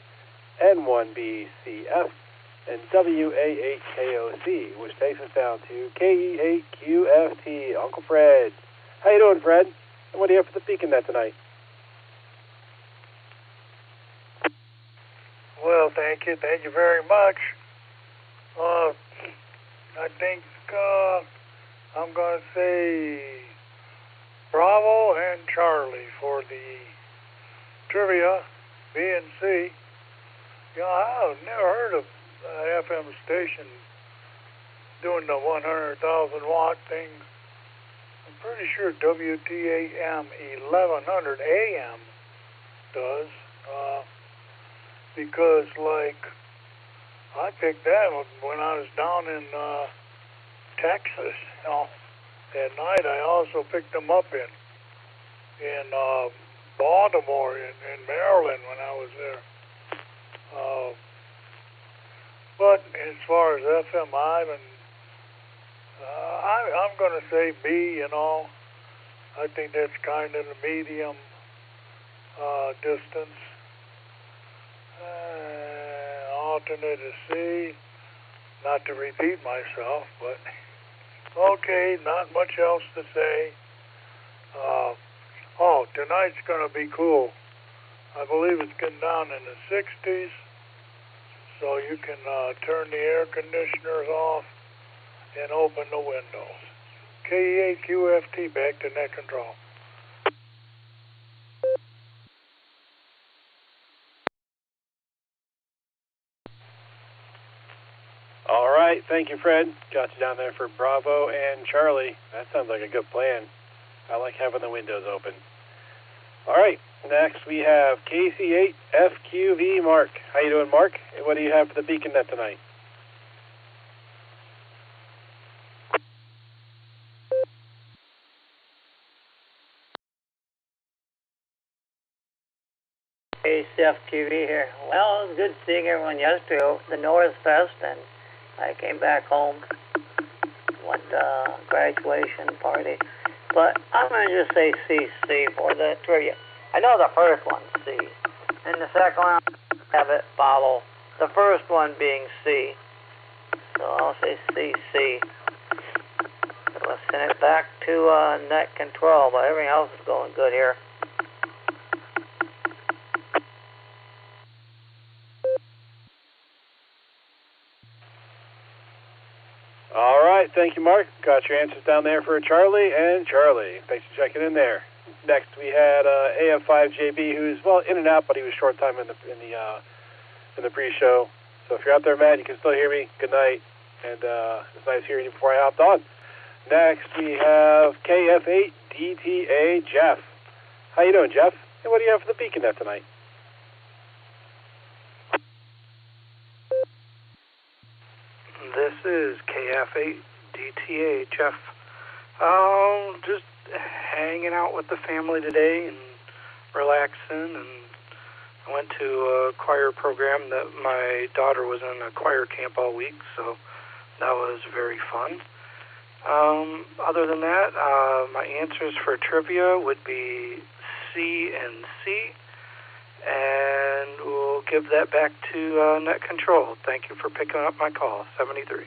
N1BCF, and WA8KOC, which takes us down to KE8QFT. Uncle Fred. How you doing, Fred? And what do you have for the Beacon Net tonight? Well, thank you. Thank you very much. I think I'm going to say Bravo and Charlie for the trivia, B and C. I've never heard of an FM station doing the 100,000 watt thing. I'm pretty sure WTAM 1100 AM does, because I picked that when I was down in Texas. At night, I also picked them up in Baltimore, in Maryland when I was there. But as far as FM Ivan, I'm going to say B. I think that's kind of the medium distance. Alternate is C. Not to repeat myself, but okay, not much else to say. Tonight's going to be cool. I believe it's getting down in the 60s, so you can turn the air conditioners off and open the windows. KE8QFT, back to net control. All right. Thank you, Fred. Got you down there for Bravo and Charlie. That sounds like a good plan. I like having the windows open. All right. Next, we have KC8FQV Mark. How you doing, Mark? And what do you have for the Beacon Net tonight? KCFTV here. Well, it was good seeing everyone yesterday over the North Fest, and I came back home, went to graduation party. But I'm going to just say CC for the trivia. I know the first one, C. And the second one, I have it follow. The first one being C. So I'll say CC. So let's send it back to net control, but everything else is going good here. All right, thank you, Mark. Got your answers down there for Charlie and Charlie. Thanks for checking in there. Next, we had AF5JB, who's in and out, but he was short time in the pre-show. So if you're out there, Matt, you can still hear me. Good night, and it's nice hearing you before I hopped on. Next, we have KF8DTA Jeff. How you doing, Jeff? And what do you have for the Beacon Net tonight? This is KF8DTA Jeff. Just hanging out with the family today and relaxing, and I went to a choir program that my daughter was in a choir camp all week, so that was very fun. Other than that, my answers for trivia would be C and C, and we'll give that back to Net Control. Thank you for picking up my call, 73.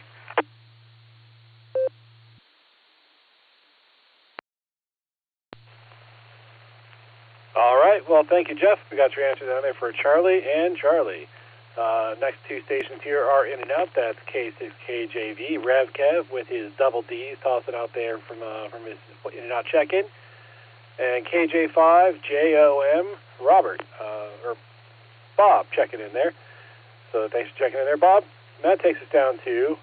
All right, well, thank you, Jeff. We got your answers down there for Charlie and Charlie. Next two stations here are in and out. That's K6KJV, Rev Kev with his double D's tossing out there from his in and out check-in. And KJ5JOM, Robert, or Bob checking in there. So thanks for checking in there, Bob. And that takes us down to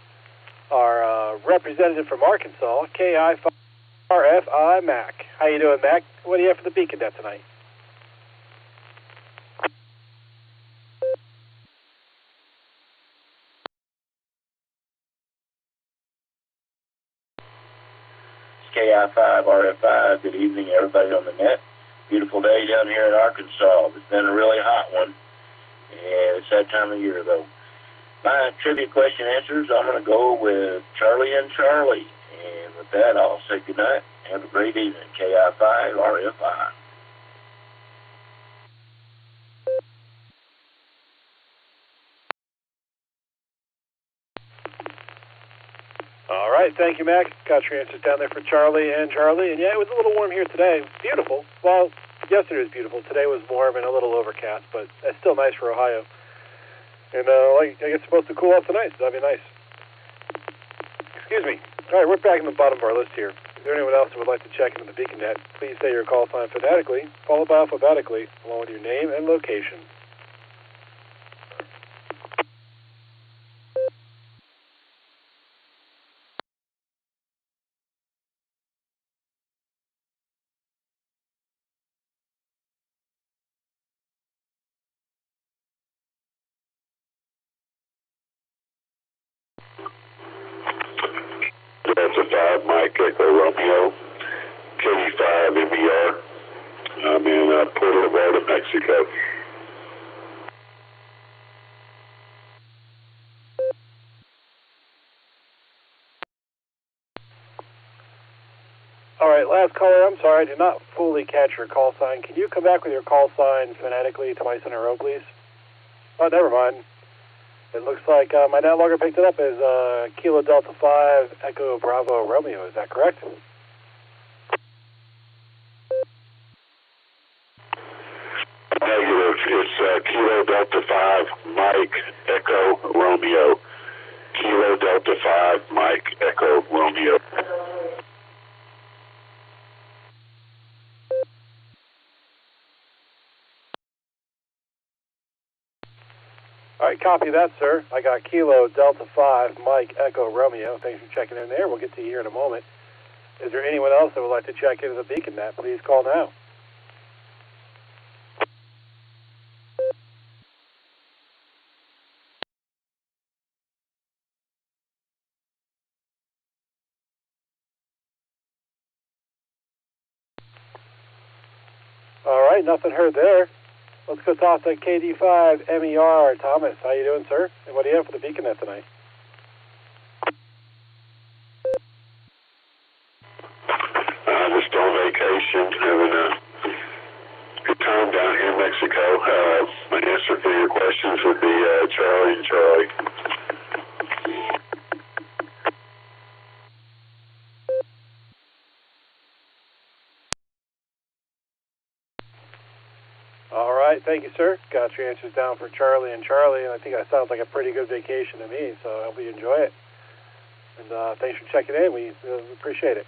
our representative from Arkansas, KI5RFI Mac. How you doing, Mac? What do you have for the Beacon Net tonight? KI5RFI. Good evening, everybody on the net. Beautiful day down here in Arkansas. It's been a really hot one, and it's that time of year, though. My trivia question answers, I'm going to go with Charlie and Charlie. And with that, I'll say goodnight. Have a great evening. KI5RFI. All right, thank you, Mac. Got your answers down there for Charlie and Charlie. And yeah, it was a little warm here today. Beautiful. Well, yesterday was beautiful. Today was warm and a little overcast, but it's still nice for Ohio. And I guess it's supposed to cool off tonight, so that'd be nice. Excuse me. All right, we're back in the bottom of our list here. Is there anyone else who would like to check into the Beacon Net? Please say your call sign phonetically, followed by alphabetically, along with your name and location. Delta 5, Mike Echo Romeo, K5 MBR. I'm in Puerto Vallarta, Mexico. All right, last caller, I'm sorry, I did not fully catch your call sign. Can you come back with your call sign phonetically to my center row, please? Oh, never mind. It looks like my net logger picked it up as Kilo Delta 5 Echo Bravo Romeo. Is that correct? Negative. It's Kilo Delta 5 Mike Echo Romeo. Kilo Delta 5 Mike Echo Romeo. All right, copy that, sir. I got Kilo Delta 5 Mike Echo Romeo. Thanks for checking in there. We'll get to you here in a moment. Is there anyone else that would like to check into the Beacon Net? Please call now. All right, nothing heard there. Let's go talk to KD5 MER Thomas. How you doing, sir? And what do you have for the Beacon Net tonight? questions would be Charlie and Charlie. All right, thank you, sir. Got your answers down for Charlie and Charlie, and I think that sounds like a pretty good vacation to me, so I hope you enjoy it. And thanks for checking in. We appreciate it.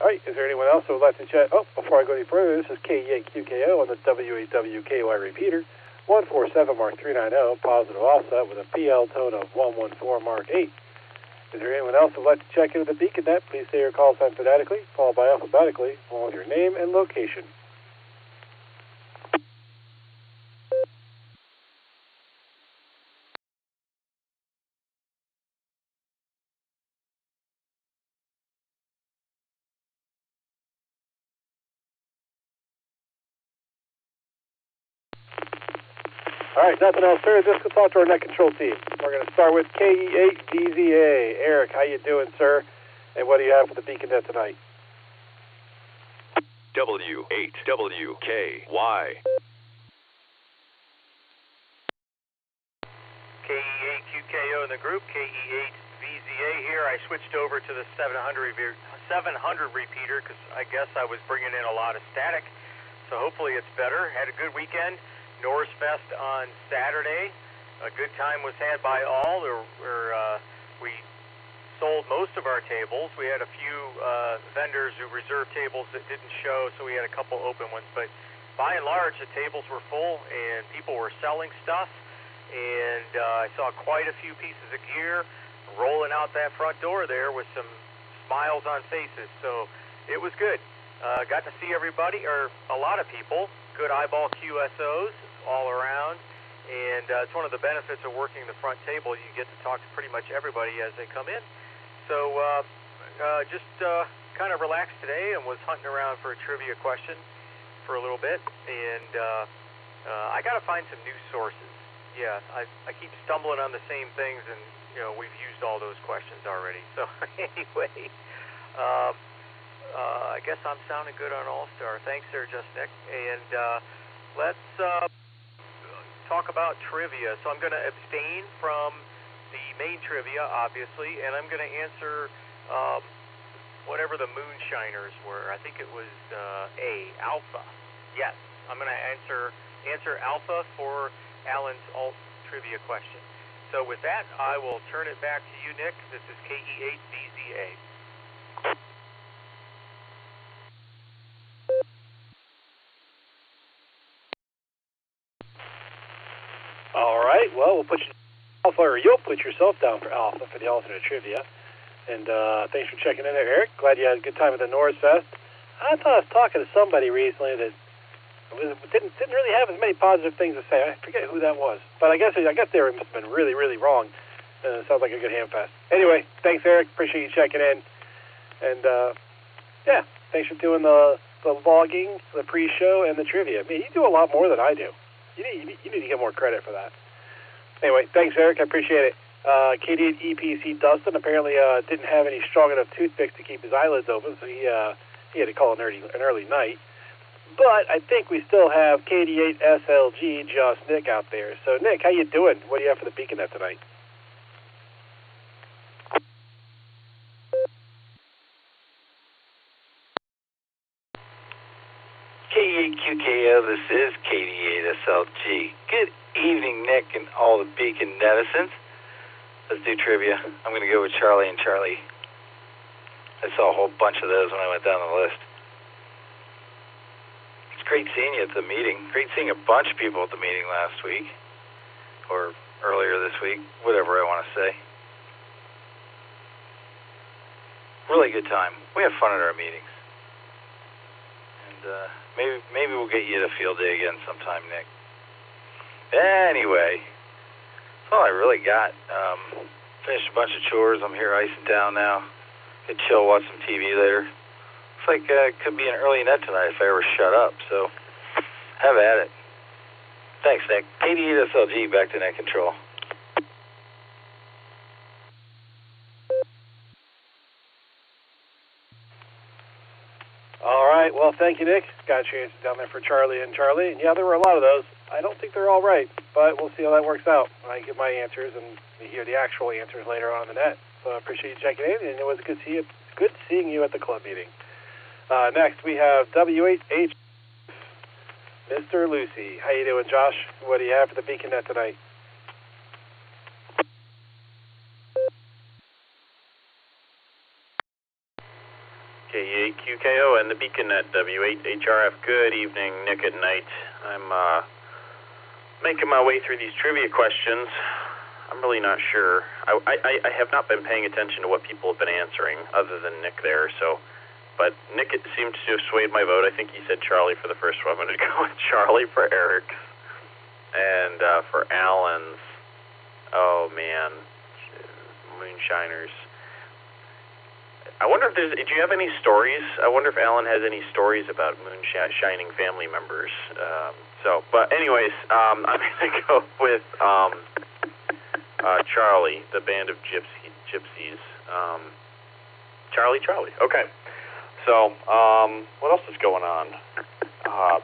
All right, is there anyone else who would like to chat? Oh, before I go any further, this is KE8QKO on the W8WKY repeater, 147 Mark 390, positive offset with a PL tone of 114 Mark 8. Is there anyone else who would like to check into the beacon net? Please say your call sign phonetically, followed by alphabetically, along with your name and location. All right, nothing else, sir. Just go talk to our net control team. We're going to start with KE8DZA. Eric, how you doing, sir? And what do you have for the beacon net tonight? W8WKY. KE8QKO in the group, KE8VZA here. I switched over to the 700 repeater because I guess I was bringing in a lot of static. So hopefully it's better. Had a good weekend. Norris Fest on Saturday. A good time was had by all. We sold most of our tables. We had a few vendors who reserved tables that didn't show, so we had a couple open ones. But by and large, the tables were full, and people were selling stuff. And I saw quite a few pieces of gear rolling out that front door there with some smiles on faces. So it was good. Got to see everybody, or a lot of people. Good eyeball QSOs all around, and it's one of the benefits of working the front table. You get to talk to pretty much everybody as they come in. So just kind of relaxed today and was hunting around for a trivia question for a little bit, and I got to find some new sources. Yeah, I keep stumbling on the same things, and we've used all those questions already. So anyway, I guess I'm sounding good on Allstar. Thanks there, Just Nick. And let's talk about trivia. So I'm going to abstain from the main trivia, obviously, and I'm going to answer whatever the moonshiners were. I think it was A, Alpha. Yes, I'm going to answer Alpha for Alan's alt trivia question. So with that, I will turn it back to you, Nick. This is KE8VZA. All right, well, we'll put you Alpha, or you'll put yourself down for Alpha for the alternate trivia. And thanks for checking in there, Eric. Glad you had a good time at the Norris Fest. I thought I was talking to somebody recently that didn't really have as many positive things to say. I forget who that was, but I guess they must have been really, really wrong. Sounds like a good Hamfest. Anyway, thanks, Eric. Appreciate you checking in. And yeah, thanks for doing the logging, the pre-show, and the trivia. I mean, you do a lot more than I do. You need to get more credit for that. Anyway, thanks, Eric. I appreciate it. KD EPC Dustin apparently didn't have any strong enough toothpicks to keep his eyelids open, so he had to call an early night. But I think we still have KD8 SLG, Just Nick, out there. So, Nick, how you doing? What do you have for the beacon net tonight? KE8QKO, this is KD8SLG. Good evening, Nick, and all the beacon netizens. Let's do trivia. I'm going to go with Charlie and Charlie. I saw a whole bunch of those when I went down the list. It's great seeing you at the meeting. Great seeing a bunch of people at the meeting last week, or earlier this week, whatever I want to say. Really good time. We have fun at our meetings. And maybe we'll get you to field day again sometime, Nick. Anyway, that's all I really got. Finished a bunch of chores. I'm here icing down now. Could chill, watch some TV later. Looks like it could be an early net tonight if I ever shut up, so have at it. Thanks, Nick. KD8SLG, back to net control. All right, Well, thank you, Nick. Got your answers down there for Charlie. And yeah, there were a lot of those. I don't think they're all right, but we'll see how that works out. I get my answers, and we hear the actual answers later on the net. So I appreciate you checking in, and it was good seeing you at the club meeting. Next, we have W8H, Mr. Lucy. How you doing, Josh? What do you have for the Beacon Net tonight? K8QKO and the Beacon at W8HRF. Good evening, Nick at Nite. I'm making my way through these trivia questions. I'm really not sure. I have not been paying attention to what people have been answering other than Nick there. But Nick seemed to have swayed my vote. I think he said Charlie for the first one. I'm going to go with Charlie for Eric's. And for Alan's, oh man, Moonshiners. I wonder if do you have any stories? I wonder if Alan has any stories about moonshining family members. But anyways, I'm going to go with Charlie, the band of gypsies. Charlie. Okay. So, what else is going on?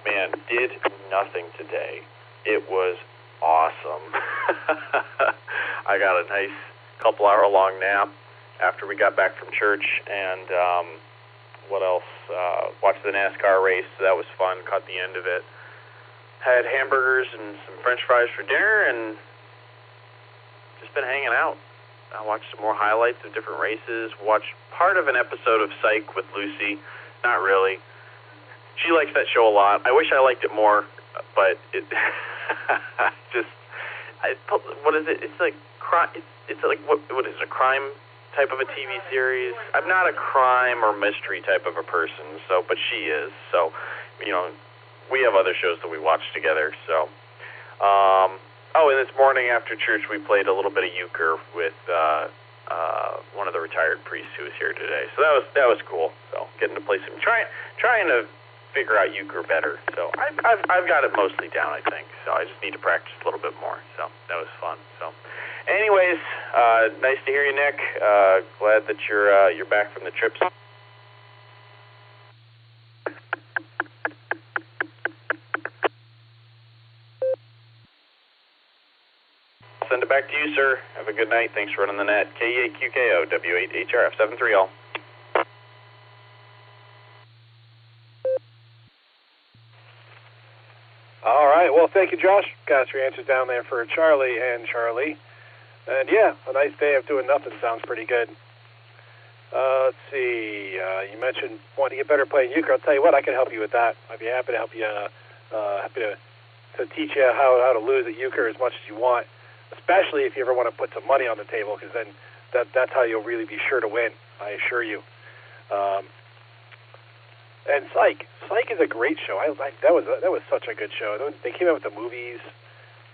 Man, did nothing today. It was awesome. I got a nice couple-hour-long nap after we got back from church, and what else? Watched the NASCAR race, so that was fun. Caught the end of it. Had hamburgers and some French fries for dinner, and just been hanging out. I watched some more highlights of different races. Watched part of an episode of Psych with Lucy. Not really. She likes that show a lot. I wish I liked it more, but it what is it? It's like what is it, a crime type of a TV series? I'm not a crime or mystery type of a person, but she is. So, we have other shows that we watch together. So, and this morning after church we played a little bit of euchre with one of the retired priests who was here today. So that was cool. So getting to play some trying to figure out euchre better. So I've got it mostly down, I think. So I just need to practice a little bit more. So that was fun. So anyways, nice to hear you, Nick. Glad that you're back from the trip. Send it back to you, sir. Have a good night. Thanks for running the net. K8QKO, W8HRF, 73 all. All right. Well, thank you, Josh. Got your answers down there for Charlie. And yeah, a nice day of doing nothing sounds pretty good. Let's see. You mentioned wanting to get better playing euchre. I'll tell you what, I can help you with that. I'd be happy to help you. Happy to teach you how to lose at euchre as much as you want. Especially if you ever want to put some money on the table, because then that's how you'll really be sure to win, I assure you. And Psych is a great show. That was such a good show. They came out with the movies.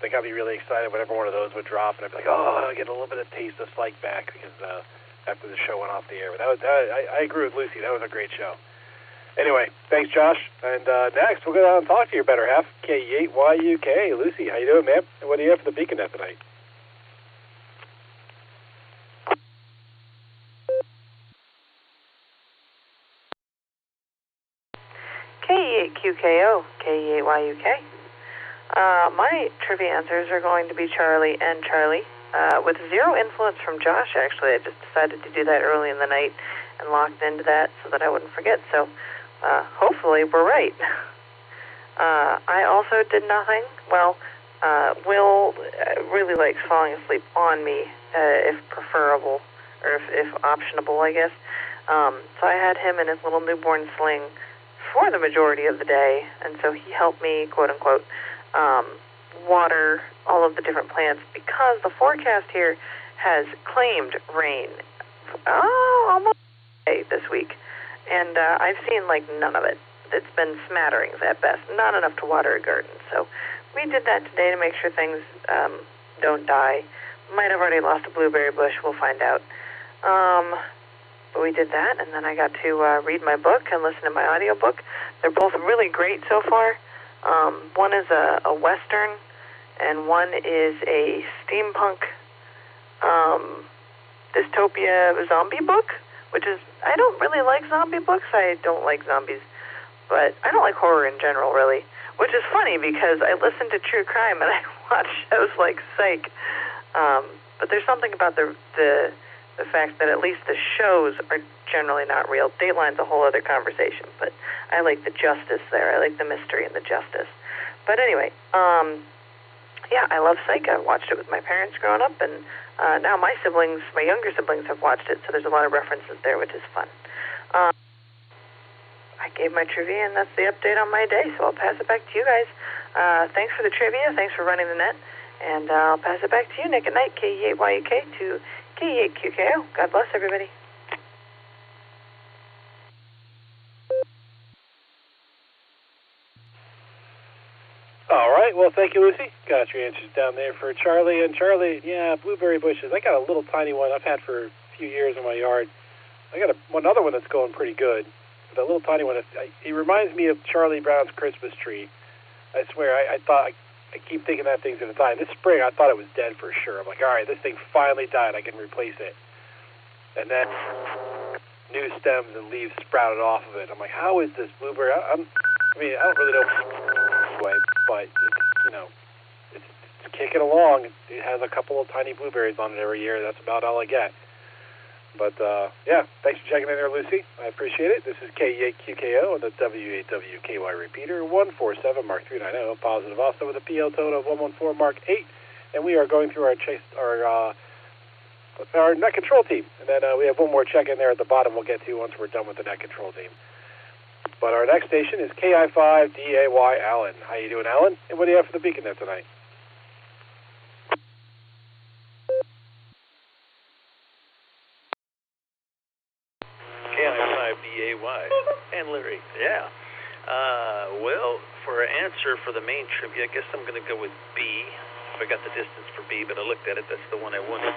They got me really excited whenever one of those would drop, and I'd be like, I get a little bit of taste of Psych back because after the show went off the air. But I agree with Lucy. That was a great show. Anyway, thanks, Josh. And next, we'll go down and talk to your better half, K8YUK. Lucy, how you doing, ma'am? And what do you have for the Beacon Net tonight? K8QKO, K8YUK. My trivia answers are going to be Charlie and Charlie, with zero influence from Josh, actually. I just decided to do that early in the night and locked into that so that I wouldn't forget. So hopefully we're right. I also did nothing. Well, Will really likes falling asleep on me, if preferable, or if optionable, I guess. So I had him in his little newborn sling for the majority of the day, and so he helped me, quote-unquote, water all of the different plants because the forecast here has claimed rain almost this week. And I've seen, none of it. It's been smatterings at best, not enough to water a garden. So we did that today to make sure things don't die. Might have already lost a blueberry bush. We'll find out. But we did that, and then I got to read my book and listen to my audiobook. They're both really great so far. One is a Western, and one is a steampunk dystopia zombie book, which is, I don't really like zombie books. I don't like zombies but I don't like horror in general, really, which is funny because I listen to true crime and I watch shows like Psych. But there's something about the fact that at least the shows are generally not real. Dateline's a whole other conversation, but I like the justice there. I like the mystery and the justice. But anyway, yeah, I love Psych. I watched it with my parents growing up, and now my younger siblings have watched it, so there's a lot of references there, which is fun. I gave my trivia, and that's the update on my day, so I'll pass it back to you guys. Thanks for the trivia. Thanks for running the net. And I'll pass it back to you, Nick at Nite, KE8YUK to KE8QKO. God bless everybody. All right. Well, thank you, Lucy. Got your answers down there for Charlie. And Charlie, yeah, blueberry bushes. I got a little tiny one I've had for a few years in my yard. I got one other one that's going pretty good. But that little tiny one, it reminds me of Charlie Brown's Christmas tree. I swear, I keep thinking that thing's going to die. This spring, I thought it was dead for sure. I'm like, all right, this thing finally died. I can replace it. And then new stems and leaves sprouted off of it. I'm like, how is this blueberry? I mean, I don't really know way, but it's kicking along. It has a couple of tiny blueberries on it every year. That's about all I get. But, yeah, thanks for checking in there, Lucy. I appreciate it. This is KE8QKO on the W8WKY repeater, 147 Mark 390, positive also with a PL tone of 114 Mark 8. And we are going through our net control team. And then we have one more check-in there at the bottom we'll get to once we're done with the net control team. But our next station is KI5DAY Allen. How you doing, Allen? And what do you have for the beacon there tonight? KI5DAY and Larry. Yeah. Well, for an answer for the main trivia, I guess I'm going to go with B. I got the distance for B, but I looked at it. That's the one I wanted.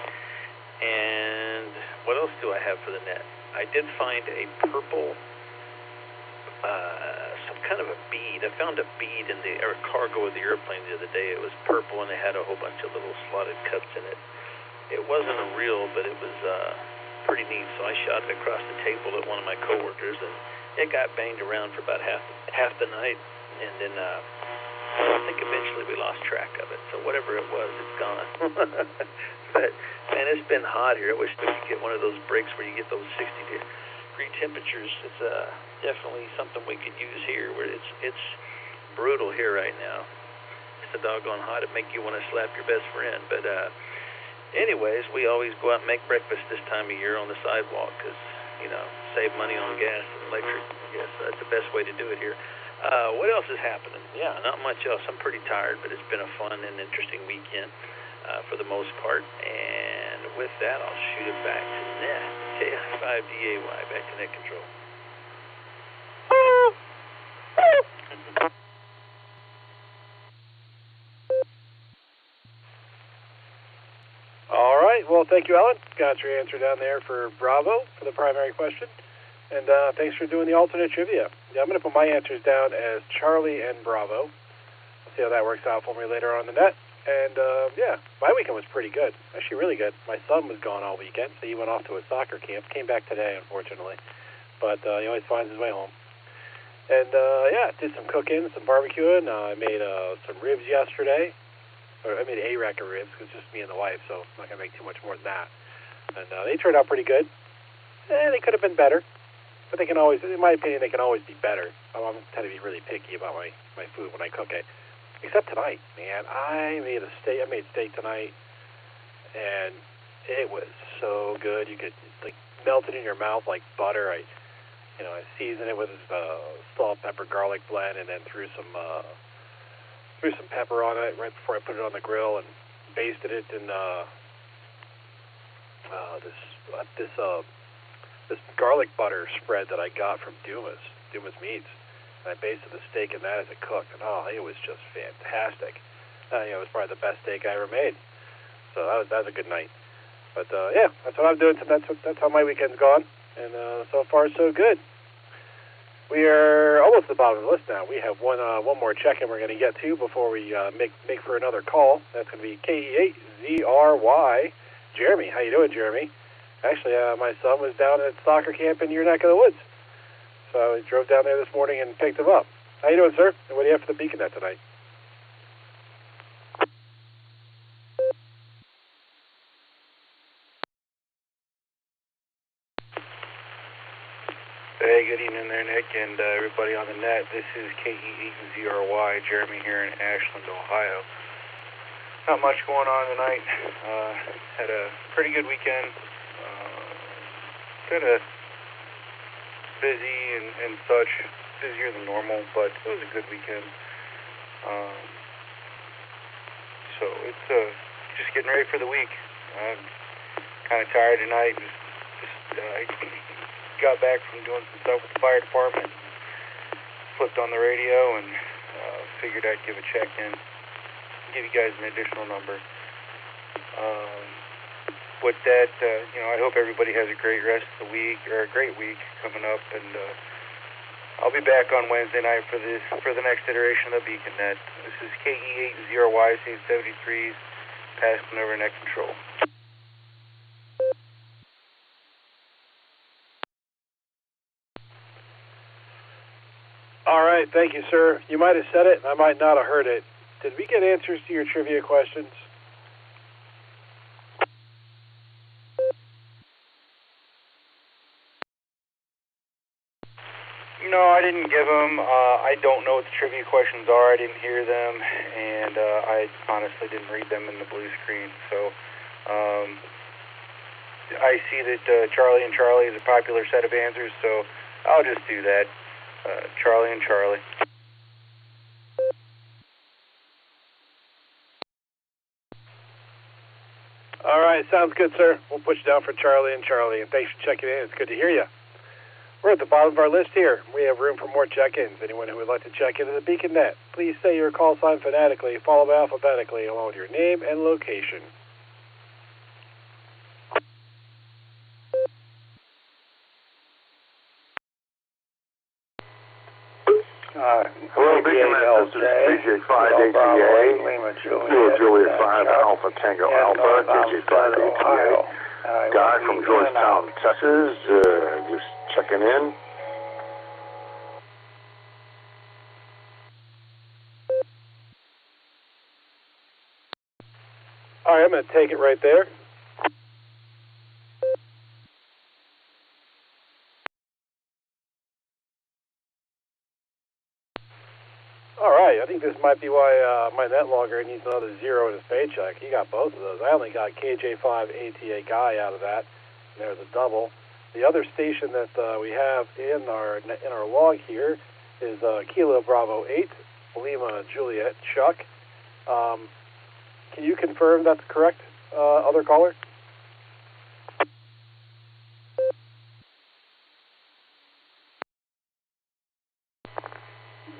And what else do I have for the net? I did find a purple, some kind of a bead. I found a bead in the cargo of the airplane the other day. It was purple, and it had a whole bunch of little slotted cuts in it. It wasn't a real, but it was pretty neat. So I shot it across the table at one of my coworkers, and it got banged around for about half the night. And then I think eventually we lost track of it. So whatever it was, it's gone. But man, it's been hot here. I wish we could get one of those breaks where you get those 60-degree temperatures. It's definitely something we could use here, where it's brutal here right now. It's so doggone hot it make you want to slap your best friend. But anyways, we always go out and make breakfast this time of year on the sidewalk because, save money on gas and electric. Yes, that's the best way to do it here. What else is happening? Yeah, not much else. I'm pretty tired, but it's been a fun and interesting weekend for the most part. And with that, I'll shoot it back to net. KI5DAY, back to net control. All right. Well, thank you, Alan. Got your answer down there for Bravo for the primary question. And thanks for doing the alternate trivia. Yeah, I'm going to put my answers down as Charlie and Bravo. I'll see how that works out for me later on the net. And, yeah, my weekend was pretty good. Actually, really good. My son was gone all weekend, so he went off to a soccer camp. Came back today, unfortunately. But he always finds his way home. And, yeah, did some cooking, some barbecuing. I made some ribs yesterday. Or I made a rack of ribs. It was just me and the wife, so I'm not going to make too much more than that. And they turned out pretty good. They could have been better. But they can always, in my opinion, they can always be better. I tend to be really picky about my food when I cook it. Except tonight, man. I made steak tonight, and it was so good. You could melt it in your mouth like butter. I seasoned it with salt, pepper, garlic blend, and then threw some pepper on it right before I put it on the grill, and basted it in this garlic butter spread that I got from Dumas Meats. And I basted the steak in that as it cooked, and it was just fantastic. It was probably the best steak I ever made. So that was a good night. But yeah, that's what I'm doing. So that's how my weekend's gone, and so far so good. We are almost at the bottom of the list now. We have one more check-in we're going to get to before we make for another call. That's going to be KE8ZRY. Jeremy, how you doing, Jeremy? Actually, my son was down at soccer camp in your neck of the woods. so I drove down there this morning and picked him up. How you doing, sir? And what do you have for the BeaconNet tonight? Hey, good evening there, Nick, and everybody on the net. This is KE8ZRY, Jeremy here in Ashland, Ohio. Not much going on tonight. Had a pretty good weekend. Kind of busy and such, busier than normal, but it was a good weekend. So it's just getting ready for the week. I'm kind of tired tonight. Got back from doing some stuff with the fire department. Flipped on the radio and figured I'd give a check-in. Give you guys an additional number. With that, I hope everybody has a great rest of the week, or a great week coming up, and I'll be back on Wednesday night for the next iteration of the BeaconNet. This is KE8ZRY, C73s, passing over net control. All right, thank you, sir. You might have said it, and I might not have heard it. Did we get answers to your trivia questions? No, I didn't give them. I don't know what the trivia questions are. I didn't hear them, and I honestly didn't read them in the blue screen. So I see that Charlie and Charlie is a popular set of answers, so I'll just do that. Charlie and Charlie. All right, sounds good, sir. We'll put you down for Charlie and Charlie, and thanks for checking in. It's good to hear you. We're at the bottom of our list here. We have room for more check-ins. Anyone who would like to check into the BeaconNet, please say your call sign phonetically, followed alphabetically, along with your name and location. Hello, BeaconNet. This is KJ5ATA, Juliet 5 Alpha Tango Alpha, KJ5ATA. Guy from Georgetown, Texas, just checking in. All right, I'm going to take it right there. All right, I think this might be why my net logger needs another zero in his paycheck. He got both of those. I only got KJ5ATA Guy out of that. And there's a double. The other station that we have in our log here is Kilo Bravo 8, Lima Juliet Chuck. Can you confirm that's correct, other caller?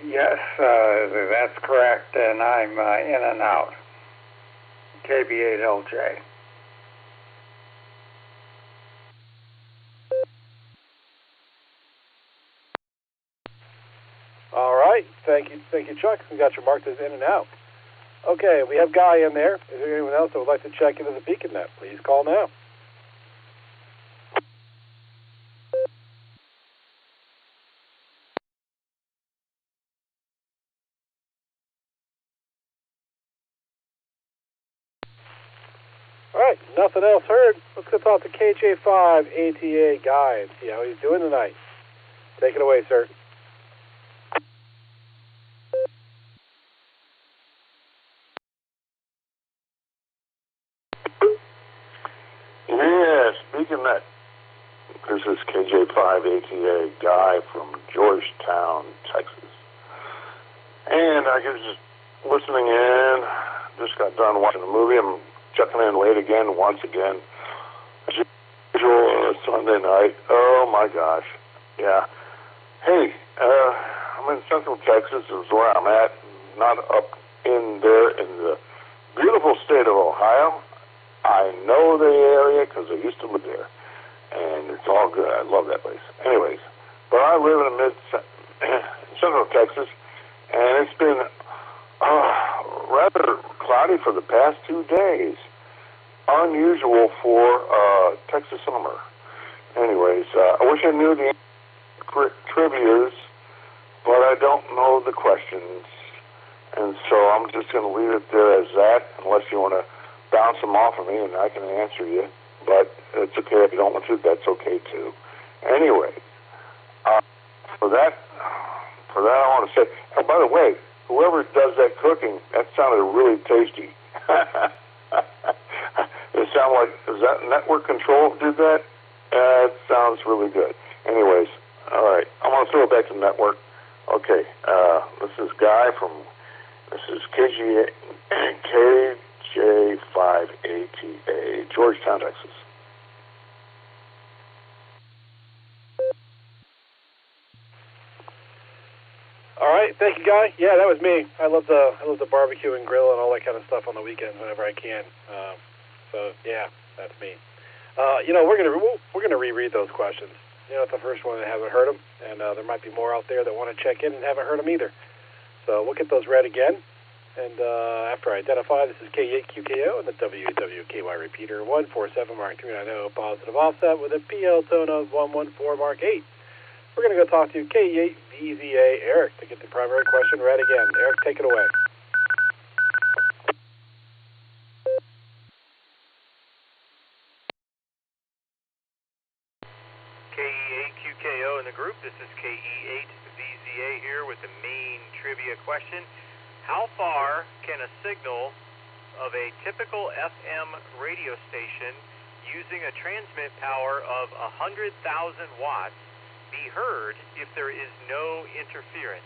Yes, that's correct, and I'm in and out. KB8LJ. All right, thank you, Chuck. We got you marked as in and out. Okay, we have Guy in there. Is there anyone else that would like to check into the BeaconNet? Please call now. All right, nothing else heard. Let's go talk to KJ5ATA Guy and see how he's doing tonight. Take it away, sir. Yes, BeaconNet. This is KJ5ATA Guy from Georgetown, Texas. And I was just listening in. Just got done watching a movie. I'm checking in late again, once again. As usual, Sunday night. Oh, my gosh. Yeah. Hey, I'm in Central Texas. Is where I'm at. Not up in there in the beautiful state of Ohio. I know the area because I used to live there, and it's all good. I love that place. Anyways, but I live in Central Texas, and it's been rather cloudy for the past 2 days. Unusual for Texas summer. Anyways, I wish I knew the trivias, but I don't know the questions. And so I'm just going to leave it there as that, unless you want to bounce them off of me and I can answer you. But it's okay if you don't want to. That's okay, too. Anyway, for that I want to say, oh, by the way, whoever does that cooking, that sounded really tasty. It sounded like, is that network control did that? It sounds really good. Anyways, all right, I'm going to throw it back to the network. Okay, this is Guy this is KJ5ATA, Georgetown, Texas. All right, thank you, Guy. Yeah, that was me. I love the barbecue and grill and all that kind of stuff on the weekends whenever I can. So yeah, that's me. We're gonna reread those questions. It's the first one that haven't heard them, and there might be more out there that want to check in and haven't heard them either. So we'll get those read again. And after I identify, this is K8QKO and the WWKY repeater 147 Mark 390 positive offset with a PL tone of 114 Mark 8. We're going to go talk to K8VZA Eric to get the primary question read again. Eric, take it away. KE8QKO in the group. This is KE8VZA here with the main trivia question. How far can a signal of a typical FM radio station using a transmit power of 100,000 watts be heard if there is no interference?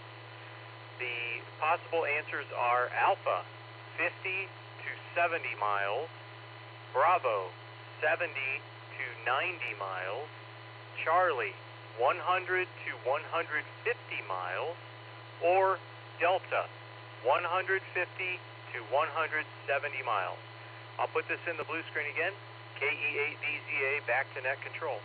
The possible answers are Alpha, 50 to 70 miles, Bravo, 70 to 90 miles, Charlie, 100 to 150 miles, or Delta, 150 to 170 miles. I'll put this in the blue screen again. KE8VZA back to net control.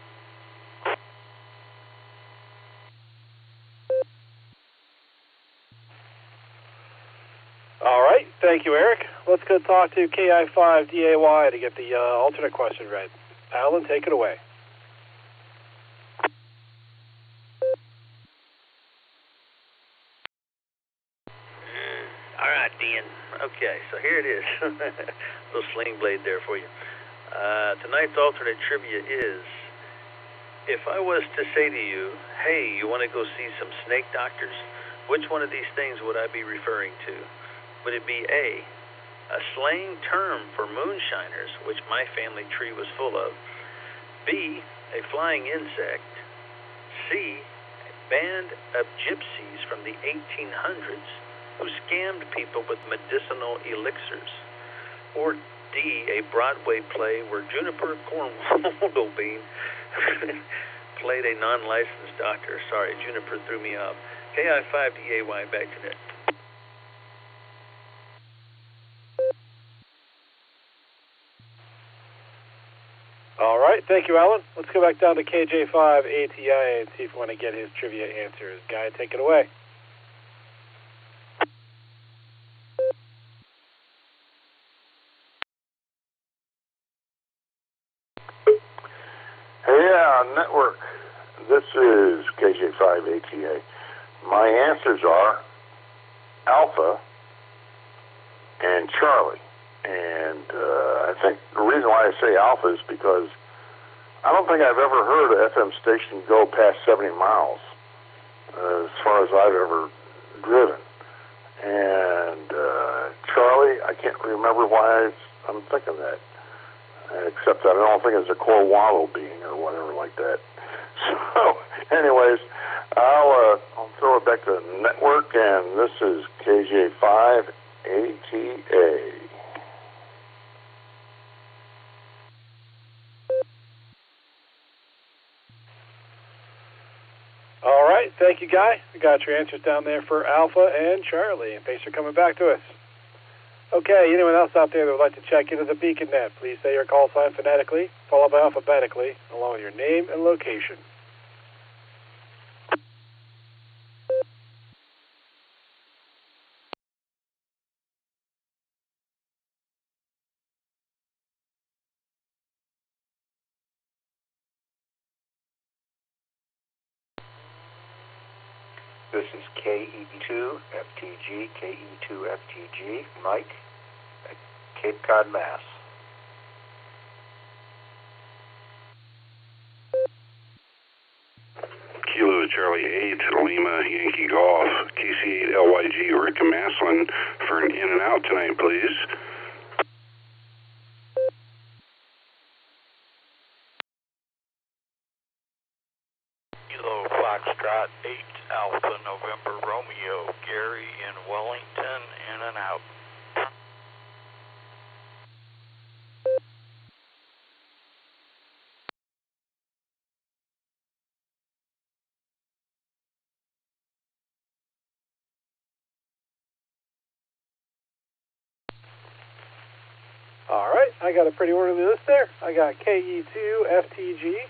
All right, thank you, Eric. Let's go talk to KI5DAY to get the alternate question read. Alan, take it away. All right, Dan. Okay, so here it is. A little sling blade there for you. Tonight's alternate trivia is, if I was to say to you, hey, you want to go see some snake doctors, which one of these things would I be referring to? Would it be A, a slang term for moonshiners, which my family tree was full of, B, a flying insect, C, a band of gypsies from the 1800s who scammed people with medicinal elixirs, or D, a Broadway play where Juniper Cornwaldo Bean played a non-licensed doctor. Sorry, Juniper threw me off. KI5DAY back to net. All right, thank you, Alan. Let's go back down to KJ5ATI and see if we want to get his trivia answers. Guy, take it away. Yeah, network. This is KJ5ATA. My answers are Alpha and Charlie. And I think the reason why I say Alpha is because I don't think I've ever heard an FM station go past 70 miles as far as I've ever driven. And Charlie, I can't remember why I'm thinking that. Except that I don't think it's a Cornwallo being or whatever like that. So, anyways, I'll throw it back to the network, and this is KJ5ATA. All right, thank you, Guy. We got your answers down there for Alpha and Charlie, and thanks for coming back to us. Okay, anyone else out there that would like to check into the Beacon Net, please say your call sign phonetically, followed by alphabetically, along with your name and location. This is KE2FTG, KE2FTG, Mike, at Cape Cod, Mass. Kilo Charlie 8, Lima, Yankee Golf, KC8 LYG, Rick Maslin for an in and out tonight, please. Kilo Foxtrot 8, Alpha November Romeo, Gary in Wellington, in and out. All right, I got a pretty orderly list there. I got KE2FTG.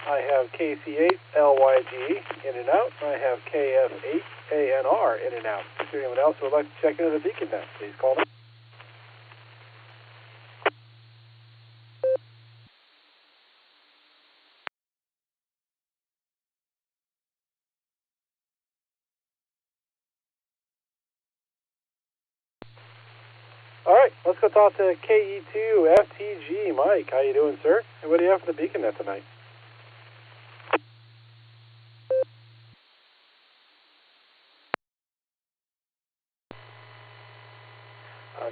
I have KC8LYG in and out. I have KF8ANR in and out. Is there anyone else who would like to check into the beacon net? Please call me. All right, let's go talk to KE2FTG. Mike, how you doing, sir? And what do you have for the beacon net tonight?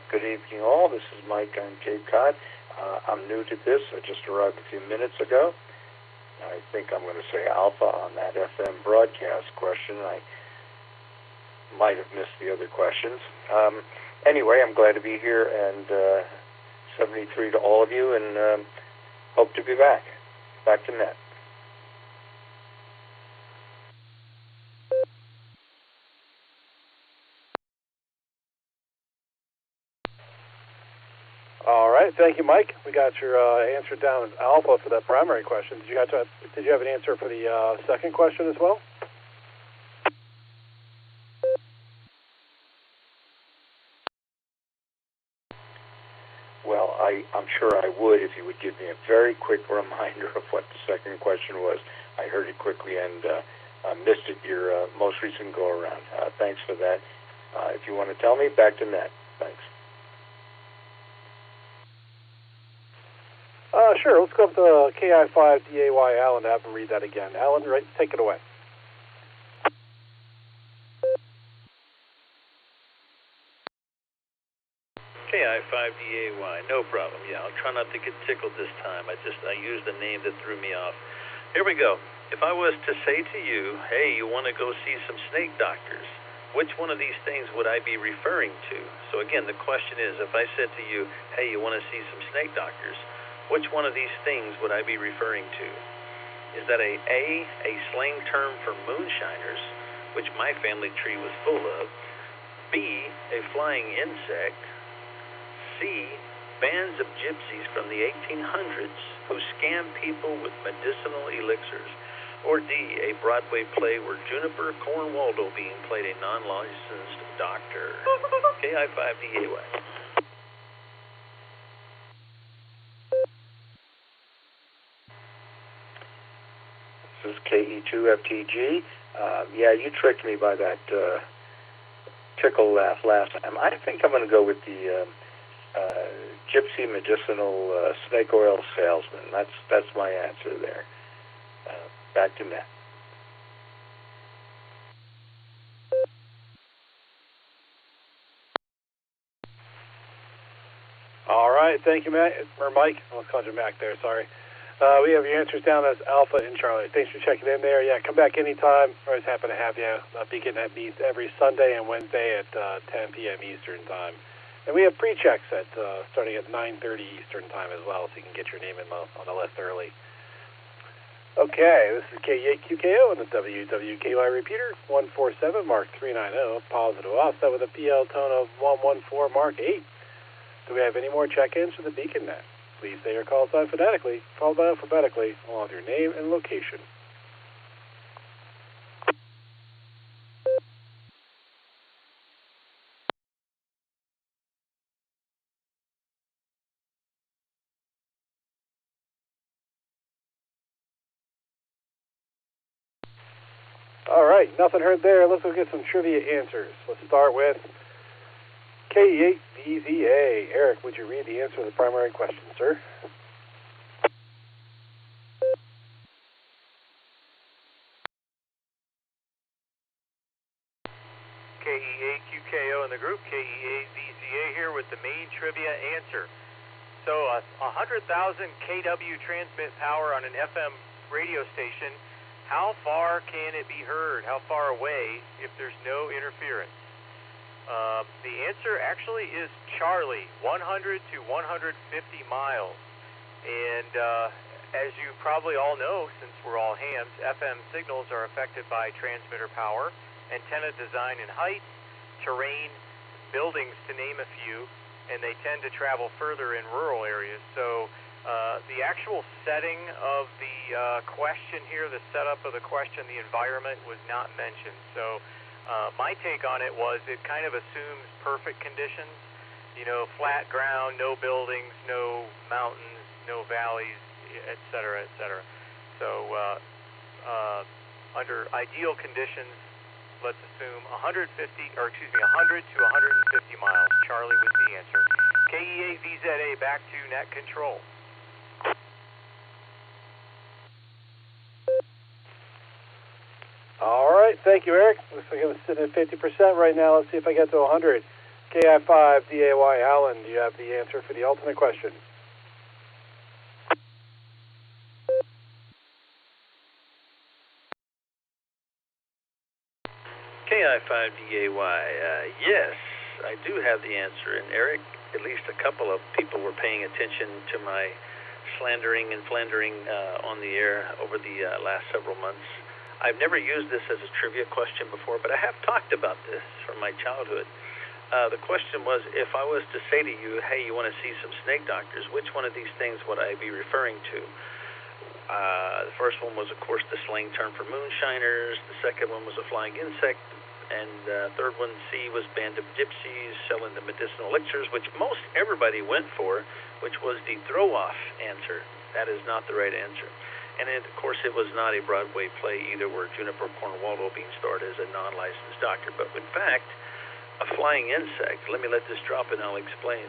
Good evening, all. This is Mike on Cape Cod. I'm new to this. I just arrived a few minutes ago. I think I'm going to say alpha on that FM broadcast question. I might have missed the other questions. Anyway, I'm glad to be here, and 73 to all of you, and hope to be back. Back to net. All right, thank you, Mike. We got your answer down as alpha for that primary question. Did you have an answer for the second question as well? Well, I'm sure I would if you would give me a very quick reminder of what the second question was. I heard it quickly and missed it your most recent go-around. Thanks for that. If you want to tell me, back to net. Thanks. Sure. Let's go up to KI5DAY Alan to have him read that again. Alan, take it away. KI5DAY, no problem. Yeah, I'll try not to get tickled this time. I used the name that threw me off. Here we go. If I was to say to you, hey, you want to go see some snake doctors, which one of these things would I be referring to? So again, the question is, if I said to you, hey, you want to see some snake doctors, which one of these things would I be referring to? Is that a slang term for moonshiners, which my family tree was full of, B, a flying insect, C, bands of gypsies from the 1800s who scam people with medicinal elixirs, or D, a Broadway play where Juniper Cornwaldo being played a non-licensed doctor? KI5DAY. This is KE2FTG. Yeah, you tricked me by that tickle laugh last time. I think I'm going to go with the gypsy medicinal snake oil salesman. That's my answer there. Back to net. All right, thank you, Matt, or Mike. I almost called you Mac there, sorry. We have your answers down as Alpha and Charlie. Thanks for checking in there. Yeah, come back anytime. We're always happy to have you. Beacon Net meets every Sunday and Wednesday at 10 p.m. Eastern Time. And we have pre-checks at starting at 9:30 Eastern Time as well, so you can get your name in on the list early. Okay, this is K8QKO and the WWKY repeater, 147 Mark 390, positive offset with a PL tone of 114 Mark 8. Do we have any more check-ins for the Beacon Net? Please say your call sign phonetically, followed by alphabetically, along with your name and location. All right, nothing heard there. Let's go get some trivia answers. Let's start with K8VZA. Eric, would you read the answer to the primary question, sir? KE8QKO in the group, KE8VZA here with the main trivia answer. So 100,000 kW transmit power on an FM radio station, how far can it be heard? How far away if there's no interference? The answer actually is Charlie, 100 to 150 miles. And as you probably all know, since we're all hams, FM signals are affected by transmitter power, antenna design and height, terrain, buildings to name a few, and they tend to travel further in rural areas. So the actual setting of the question here, the setup of the question, the environment was not mentioned. So my take on it was it kind of assumes perfect conditions, you know, flat ground, no buildings, no mountains, no valleys, et cetera, et cetera. So under ideal conditions, let's assume 100 to 150 miles. Charlie was the answer. KE8VZA, back to net control. All right, thank you, Eric. Looks like I'm sitting at 50% right now. Let's see if I get to 100. KI5DAY, Alan, do you have the answer for the alternate question? KI5DAY, yes, I do have the answer. And Eric, at least a couple of people were paying attention to my slandering and flandering on the air over the last several months. I've never used this as a trivia question before, but I have talked about this from my childhood. The question was, if I was to say to you, hey, you want to see some snake doctors, which one of these things would I be referring to? The first one was, of course, the slang term for moonshiners. The second one was a flying insect. And the third one, C, was band of gypsies selling the medicinal elixirs, which most everybody went for, which was the throw-off answer. That is not the right answer. And of course, it was not a Broadway play either where Juniper Cornwaldo being starred as a non-licensed doctor. But in fact, a flying insect, let me let this drop and I'll explain.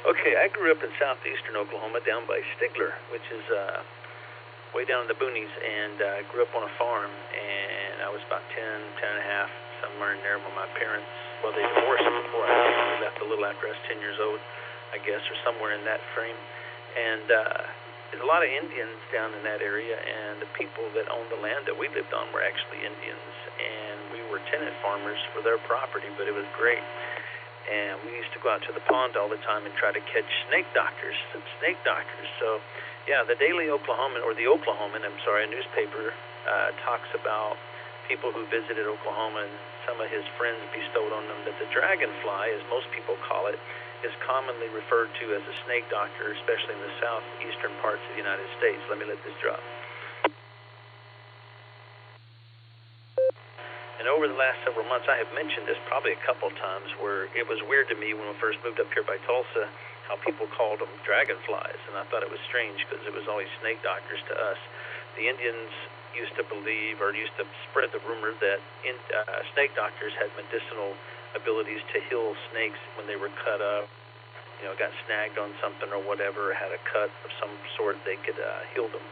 Okay, I grew up in southeastern Oklahoma down by Stigler, which is way down in the boonies, and grew up on a farm, and I was about 10 and a half, somewhere in there when my parents, well, they divorced before I left a little after I was 10 years old, I guess, or somewhere in that frame. And there's a lot of Indians down in that area, and the people that owned the land that we lived on were actually Indians, and we were tenant farmers for their property, but it was great. And we used to go out to the pond all the time and try to catch snake doctors. So, yeah, the Daily Oklahoman, or the Oklahoman, a newspaper, talks about people who visited Oklahoma, and some of his friends bestowed on them that the dragonfly, as most people call it, is commonly referred to as a snake doctor, especially in the southeastern parts of the United States. Let me let this drop. And over the last several months, I have mentioned this probably a couple of times, where it was weird to me when we first moved up here by Tulsa how people called them dragonflies, and I thought it was strange because it was always snake doctors to us. The Indians used to believe, or used to spread the rumor that snake doctors had medicinal abilities to heal snakes when they were cut up, you know, got snagged on something or whatever, or had a cut of some sort, they could heal them,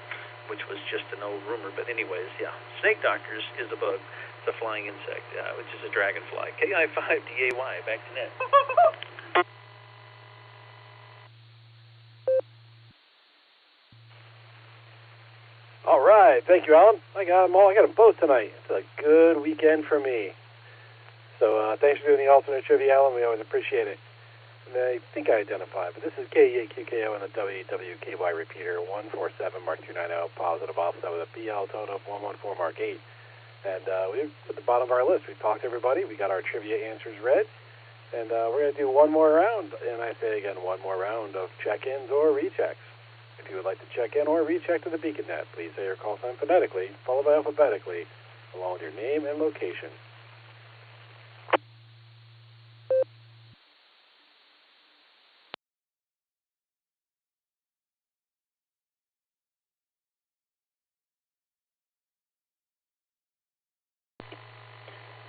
which was just an old rumor. But anyways, yeah, snake doctors is a bug. It's a flying insect, which is a dragonfly. KI5DAY, back to net. All right, thank you, Alan. I got them all. I got them both tonight. It's a good weekend for me. So thanks for doing the alternate trivia, Alan. We always appreciate it. And I think I identified, but this is KE8QKO and the WWKY repeater 147 Mark 290 positive offset with a PL total of 114 Mark 8. And we're at the bottom of our list. We talked to everybody. We got our trivia answers read. And we're going to do one more round. And I say again, one more round of check-ins or rechecks. If you would like to check in or recheck to the BeaconNet, please say your call sign phonetically, followed by alphabetically, along with your name and location.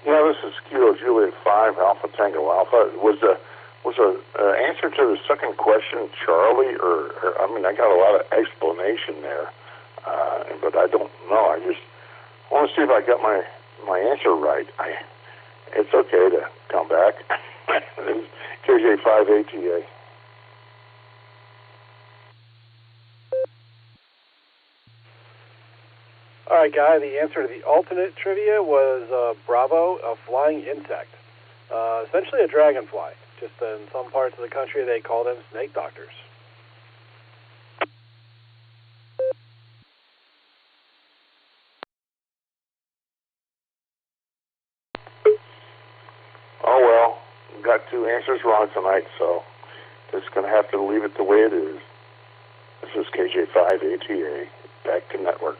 Yeah, this is Kilo Juliet 5 Alpha Tango Alpha. Was the answer to the second question Charlie, or I mean, I got a lot of explanation there, but I don't know. I just want to see if I got my answer right. It's okay to come back. This is KJ5ATA. All right, Guy, the answer to the alternate trivia was Bravo, a flying insect. Essentially a dragonfly. Just in some parts of the country, they call them snake doctors. Oh, well, got two answers wrong tonight, so just going to have to leave it the way it is. This is KJ5ATA, back to network.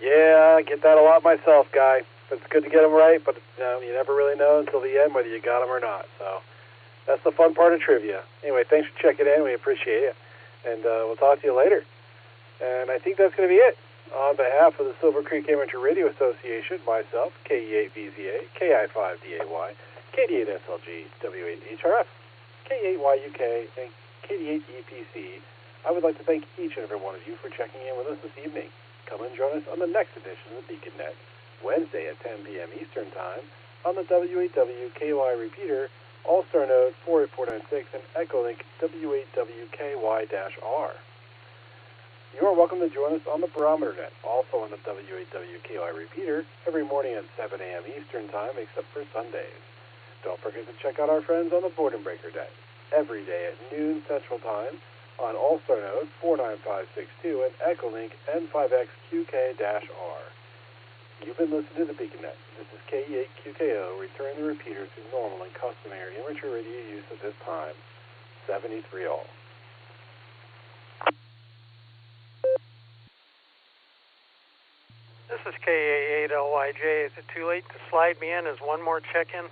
Yeah, I get that a lot myself, Guy. It's good to get them right, but you never really know until the end whether you got them or not. So that's the fun part of trivia. Anyway, thanks for checking in. We appreciate it. And we'll talk to you later. And I think that's going to be it. On behalf of the Silvercreek Amateur Radio Association, myself, KE8VZA, KI5DAY, KD8SLG, W8HRF, K8YUK, and KD8EPC, I would like to thank each and every one of you for checking in with us this evening. Come and join us on the next edition of the Beacon Net, Wednesday at 10 p.m. Eastern Time, on the W8WKY repeater, Allstar Node 48496, and EchoLink W8WKY-R. You are welcome to join us on the Barometer Net, also on the W8WKY repeater, every morning at 7 a.m. Eastern Time, except for Sundays. Don't forget to check out our friends on the Boredom Breaker Net, every day at noon Central Time, on Allstar Node 49562 and EchoLink N5XQK-R. You've been listening to the Beacon Net. This is KE8QKO, returning the repeater to normal and customary amateur radio use at this time. 73 all. This is KA8LYJ. Is it too late to slide me in as one more check-in?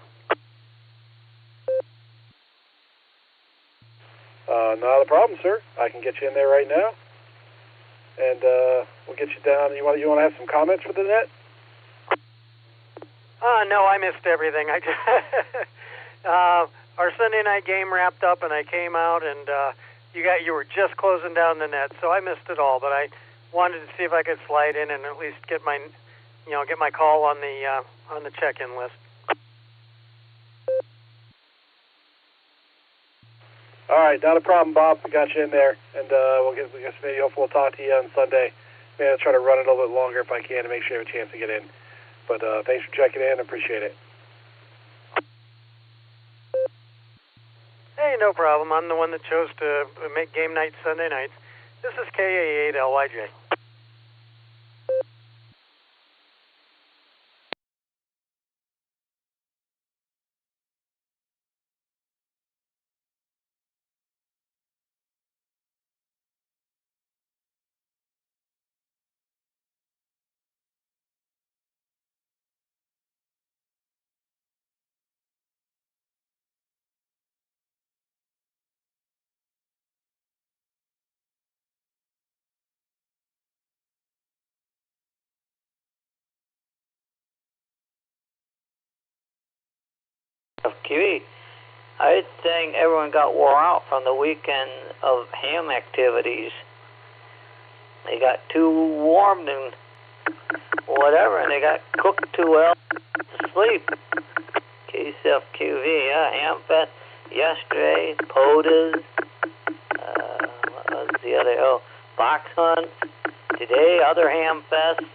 Not a problem, sir. I can get you in there right now, and we'll get you down. You want to have some comments for the net? No, I missed everything. I just our Sunday night game wrapped up, and I came out, and you were just closing down the net, so I missed it all. But I wanted to see if I could slide in and at least get my call on the check-in list. All right, not a problem, Bob. We got you in there, and hopefully we'll talk to you on Sunday. Maybe I'll try to run it a little bit longer if I can to make sure you have a chance to get in. But thanks for checking in. Appreciate it. Hey, no problem. I'm the one that chose to make game night Sunday nights. This is KA8LYJ. QE. I think everyone got wore out from the weekend of ham activities. They got too warm and whatever, and they got cooked too well to sleep. KCFQV, yeah, ham fest yesterday, POTUS, what was the other, box hunts. Today, other ham fests.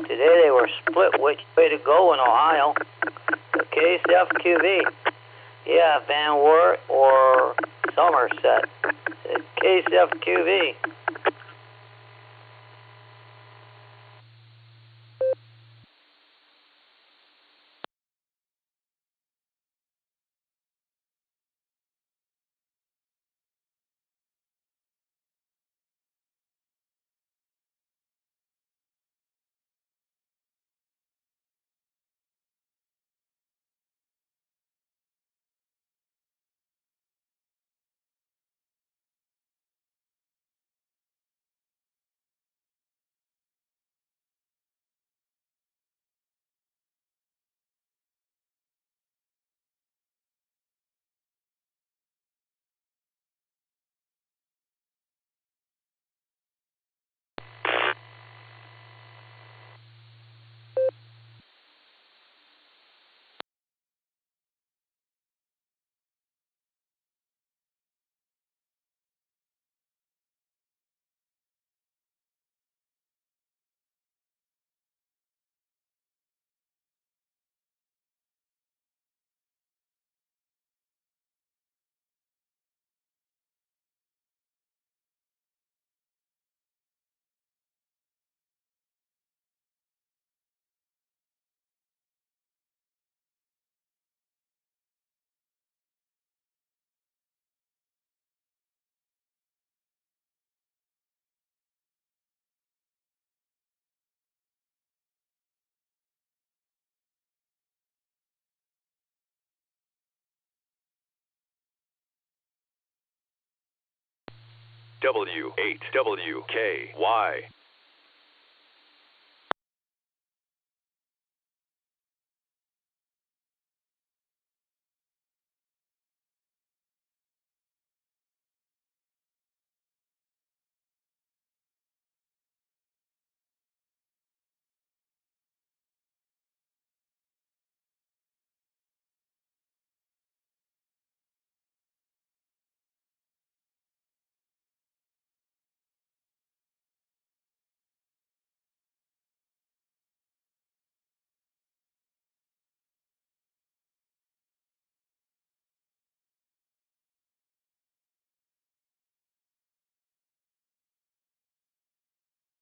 Today they were split which way to go in Ohio. KCFQV, yeah, Van Wert or Somerset. KCFQV. W8WKY.